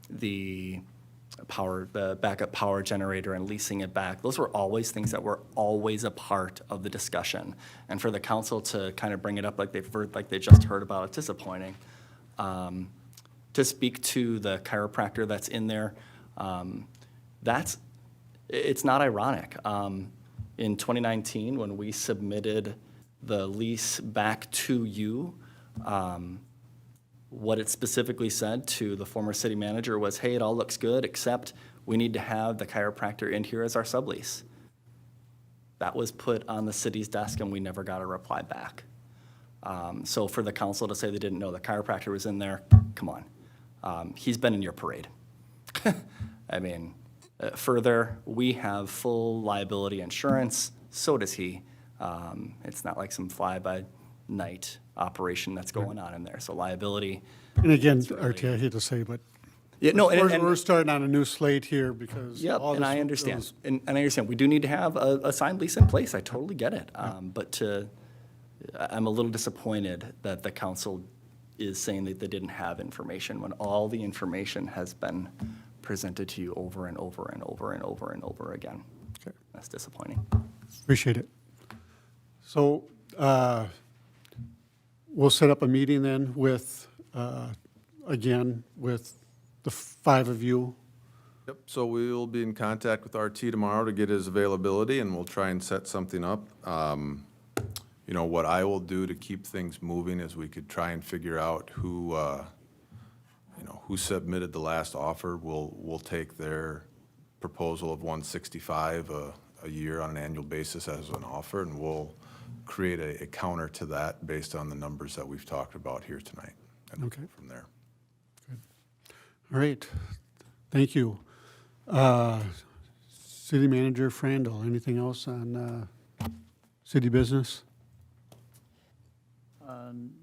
the backup power generator and leasing it back. Those were always things that were always a part of the discussion. And for the council to kind of bring it up like they just heard about, it's disappointing. To speak to the chiropractor that's in there, it's not ironic. In 2019, when we submitted the lease back to you, what it specifically said to the former city manager was, hey, it all looks good, except we need to have the chiropractor in here as our sublease. That was put on the city's desk and we never got a reply back. So for the council to say they didn't know the chiropractor was in there, come on. He's been in your parade. I mean, further, we have full liability insurance, so does he. It's not like some fly-by-night operation that's going on in there, so liability. and again, Artie, I hate to say, but Yeah, no, we're starting on a new slate here because. Yep, all and this I understand. goes- And I understand, we do need to have a signed lease in place, I totally get it. But I'm a little disappointed that the council is saying that they didn't have information when all the information has been presented to you over and over and over and over and over again. Okay. That's disappointing. Appreciate it. So we'll set up a meeting then with, again, with the five of you. Yep, so we will be in contact with RT tomorrow to get his availability, and we'll try and set something up. You know, what I will do to keep things moving is we could try and figure out who, you know, who submitted the last offer. We'll take their proposal of 165 a year on an annual basis as an offer, and we'll create a counter to that based on the numbers that we've talked about here tonight. And Okay. from there. All right, thank you. City Manager Frandl, anything else on city business?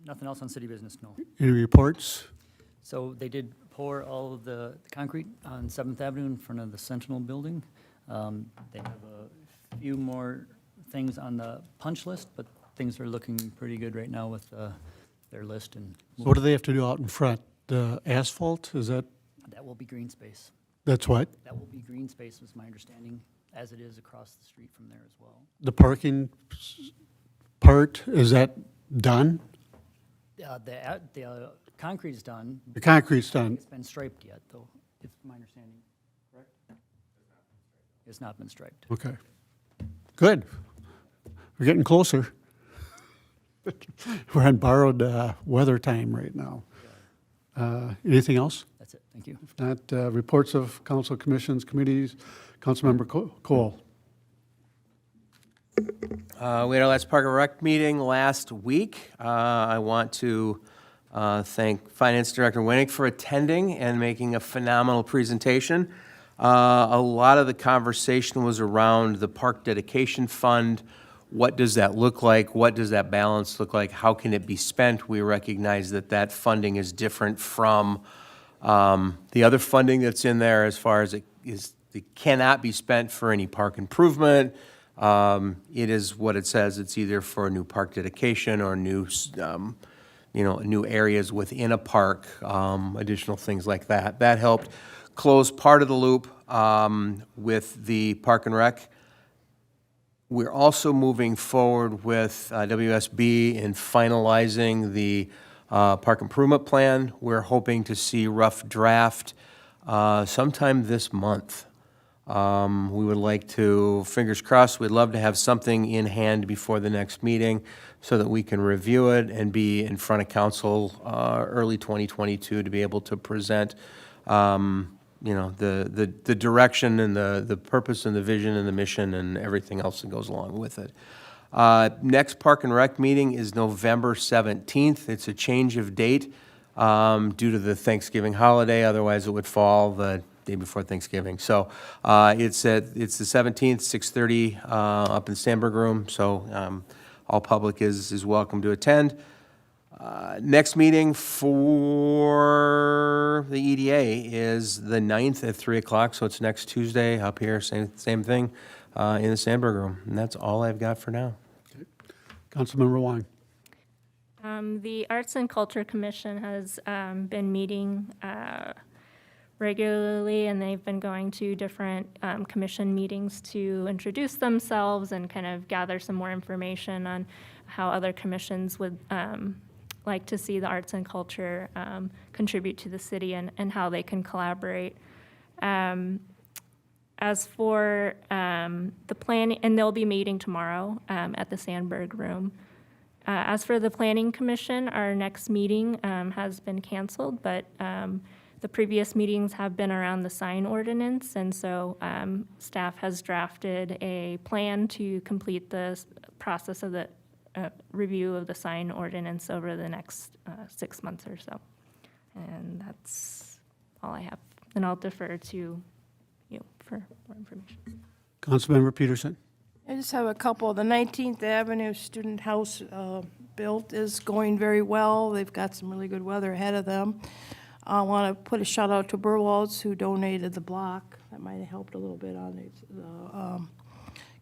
Nothing else on city business, no. Any reports? So they did pour all of the concrete on 7th Avenue in front of the Sentinel Building. They have a few more things on the punch list, but things are looking pretty good right now with their list. And So what do they have to do out in front? The asphalt, is that, that will be green space. that's what? That will be green space, was my understanding, as it is across the street from there as well. The parking part, is that done? The concrete is done. The concrete's done. It's been striped yet, though, it's my understanding, correct? It's not been striped. Okay. Good. We're getting closer. We're on borrowed weather time right now. Anything else? That's it, thank you. If not, reports of council commissions, committees, Councilmember Cole. We had our last Park and Rec meeting last week. I want to thank Finance Director Winnick for attending and making a phenomenal presentation. A lot of the conversation was around the Park Dedication Fund. What does that look like? What does that balance look like? How can it be spent? We recognize that that funding is different from the other funding that's in there as far as it cannot be spent for any park improvement. It is what it says. It's either for a new park dedication or new, new areas within a park, additional things like that. That helped close part of the loop with the Park and Rec. We're also moving forward with WSB in finalizing the park improvement plan. We're hoping to see rough draft sometime this month. We would like to, fingers crossed, we'd love to have something in hand before the next meeting so that we can review it and be in front of council early 2022 to be able to present, the direction and the purpose and the vision and the mission and everything else that goes along with it. Next Park and Rec meeting is November 17th. It's a change of date due to the Thanksgiving holiday, otherwise it would fall the day before Thanksgiving. So it's the 17th, 6:30 up in Sandberg Room, so all public is welcome to attend. Next meeting for the EDA is the 9th at 3 o'clock, so it's next Tuesday up here, same thing, in the Sandberg Room. And that's all I've got for now. Councilmember Wong. The Arts and Culture Commission has been meeting regularly, and they've been going to different commission meetings to introduce themselves and kind of gather some more information on how other commissions would like to see the arts and culture contribute to the city and how they can collaborate. As for the planning, and they'll be meeting tomorrow at the Sandberg Room. As for the Planning Commission, our next meeting has been canceled, but the previous meetings have been around the sign ordinance, and so staff has drafted a plan to complete the process of the review of the sign ordinance over the next 6 months or so. And that's all I have. And I'll defer to you for more information. Councilmember Peterson. I just have a couple. The 19th Avenue Student House built is going very well. They've got some really good weather ahead of them. I want to put a shout out to Burwald's who donated the block. That might have helped a little bit on the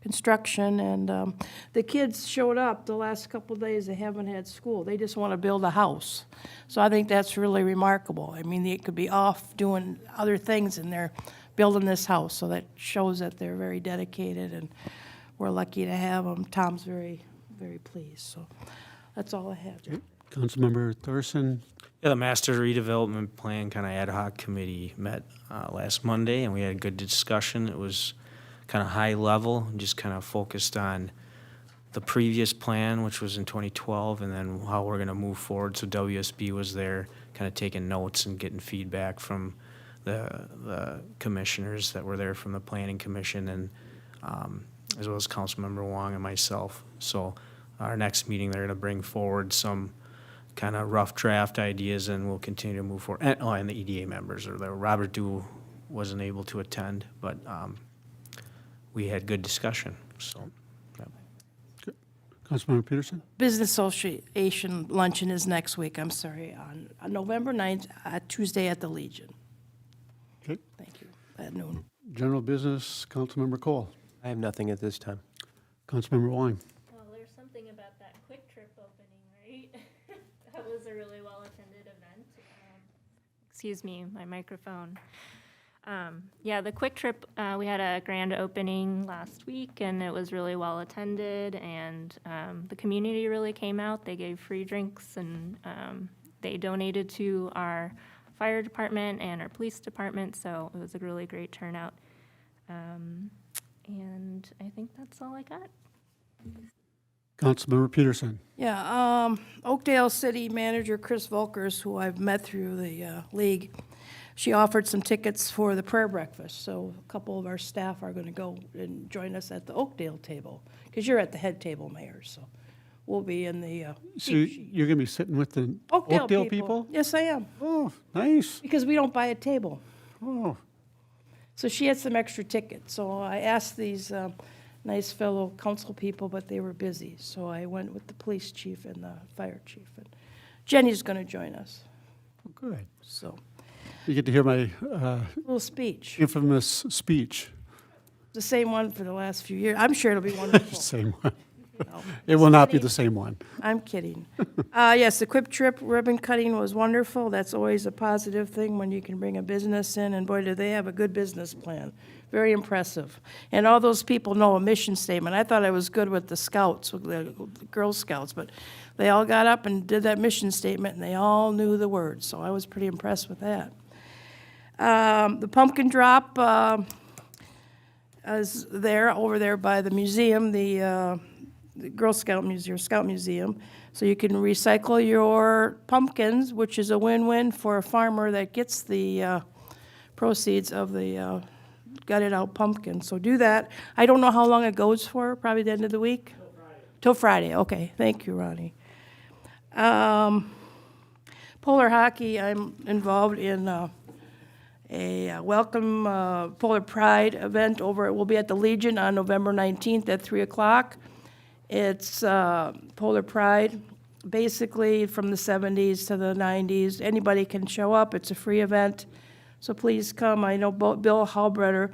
construction. And the kids showed up the last couple of days. They haven't had school. They just want to build a house. So I think that's really remarkable. I mean, they could be off doing other things and they're building this house. So that shows that they're very dedicated, and we're lucky to have them. Tom's very, very pleased. So that's all I have. Councilmember Thorson. Yeah, the Master Redevelopment Plan kind of ad hoc committee met last Monday, and we had a good discussion. It was kind of high level, just kind of focused on the previous plan, which was in 2012, and then how we're going to move forward. So WSB was there kind of taking notes and getting feedback from the commissioners that were there from the Planning Commission, and as well as Councilmember Wong and myself. So our next meeting, they're going to bring forward some kind of rough draft ideas, and we'll continue to move forward. And the EDA members are there. Robert Dew wasn't able to attend, but we had good discussion, so. Yeah. Councilmember Peterson. Business Association luncheon is next week, I'm sorry, on November 9th, Tuesday at the Legion. Okay. Thank you, at noon. General business, Councilmember Cole. I have nothing at this time. Councilmember Wong. Well, there's something about that Quick Trip opening, right? That was a really well-attended event. Excuse me, my microphone. Yeah, the Quick Trip, we had a grand opening last week, and it was really well-attended, and the community really came out. They gave free drinks, and they donated to our fire department and our police department, so it was a really great turnout. And I think that's all I got. Councilmember Peterson. Yeah, Oakdale City Manager Chris Volkers, who I've met through the league, she offered some tickets for the prayer breakfast, so a couple of our staff are going to go and join us at the Oakdale table, because you're at the head table, Mayor, so we'll be in the So cheat sheet. you're going to be sitting with the Oakdale people? Yes, I am, Oh, nice. because we don't buy a table. Oh, So she had some extra tickets, so I asked these nice fellow council people, but they were busy, so I went with the police chief and the fire chief, and Jenny's going to join us, good. so, You get to hear my little speech. infamous speech. The same one for the last few years. I'm sure it'll be wonderful. Same one. No, It will not be kidding. the same one. I'm kidding. Yes, the Quick Trip ribbon cutting was wonderful. That's always a positive thing when you can bring a business in, and boy, do they have a good business plan. Very impressive. And all those people know a mission statement. I thought I was good with the Scouts, with the Girl Scouts, but they all got up and did that mission statement, and they all knew the words, so I was pretty impressed with that. The pumpkin drop is over there by the museum, the Girl Scout Museum, Scout Museum. So you can recycle your pumpkins, which is a win-win for a farmer that gets the proceeds of the gutted out pumpkin. So do that. I don't know how long it goes for, probably the end of the week? Till Friday, okay. Thank you, Ronnie. Polar hockey, I'm involved in a welcome Polar Pride event over, it will be at the Legion on November 19th at 3 o'clock. It's Polar Pride, basically from the 70s to the 90s. Anybody can show up. It's a free event, so please come. I know Bill Halbretter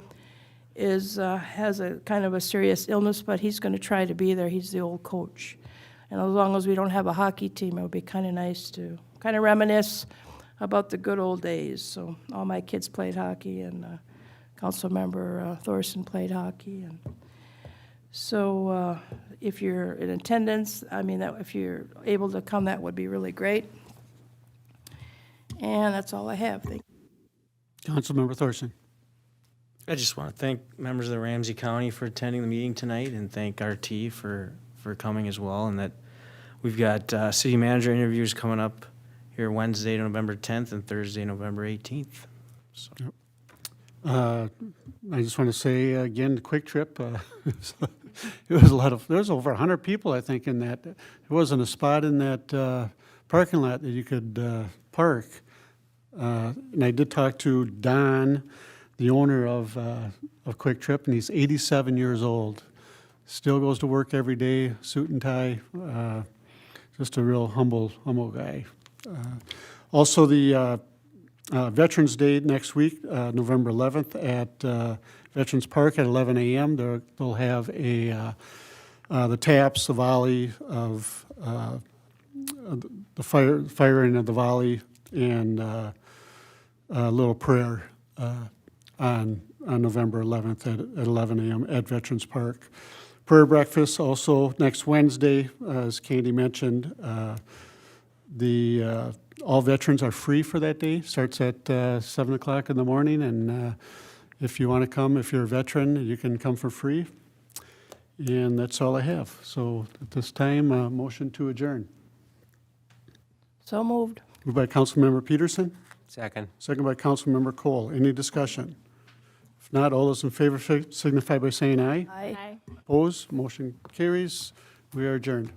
has a kind of a serious illness, but he's going to try to be there. He's the old coach. And as long as we don't have a hockey team, it would be kind of nice to kind of reminisce about the good old days. So all my kids played hockey, and Councilmember Thorson played hockey. And so if you're in attendance, I mean, if you're able to come, that would be really great. And that's all I have. Thank you. Councilmember Thorson. I just want to thank members of the Ramsey County for attending the meeting tonight and thank RT for coming as well. And that we've got city manager interviews coming up here Wednesday, November 10th and Thursday, November 18th. So. I just want to say again, the Quick Trip, it was there was over 100 people, I think, in that. There wasn't a spot in that parking lot that you could park. And I did talk to Don, the owner of Quick Trip, and he's 87 years old. Still goes to work every day, suit and tie. Just a real humble guy. Also, the Veterans Day next week, November 11th, at Veterans Park at 11 a.m. They'll have the taps, the volley of the firing of the volley, and a little prayer on November 11th at 11 a.m. at Veterans Park. Prayer breakfast also next Wednesday, as Candy mentioned. All veterans are free for that day. Starts at 7 o'clock in the morning, and if you want to come, if you're a veteran, you can come for free. And that's all I have. So at this time, motion to adjourn. So moved. Moved by Councilmember Peterson, Second. second by Councilmember Cole. Any discussion? If not, all those in favor signify by saying aye. Aye. Aye. Opposed? Motion carries. We are adjourned.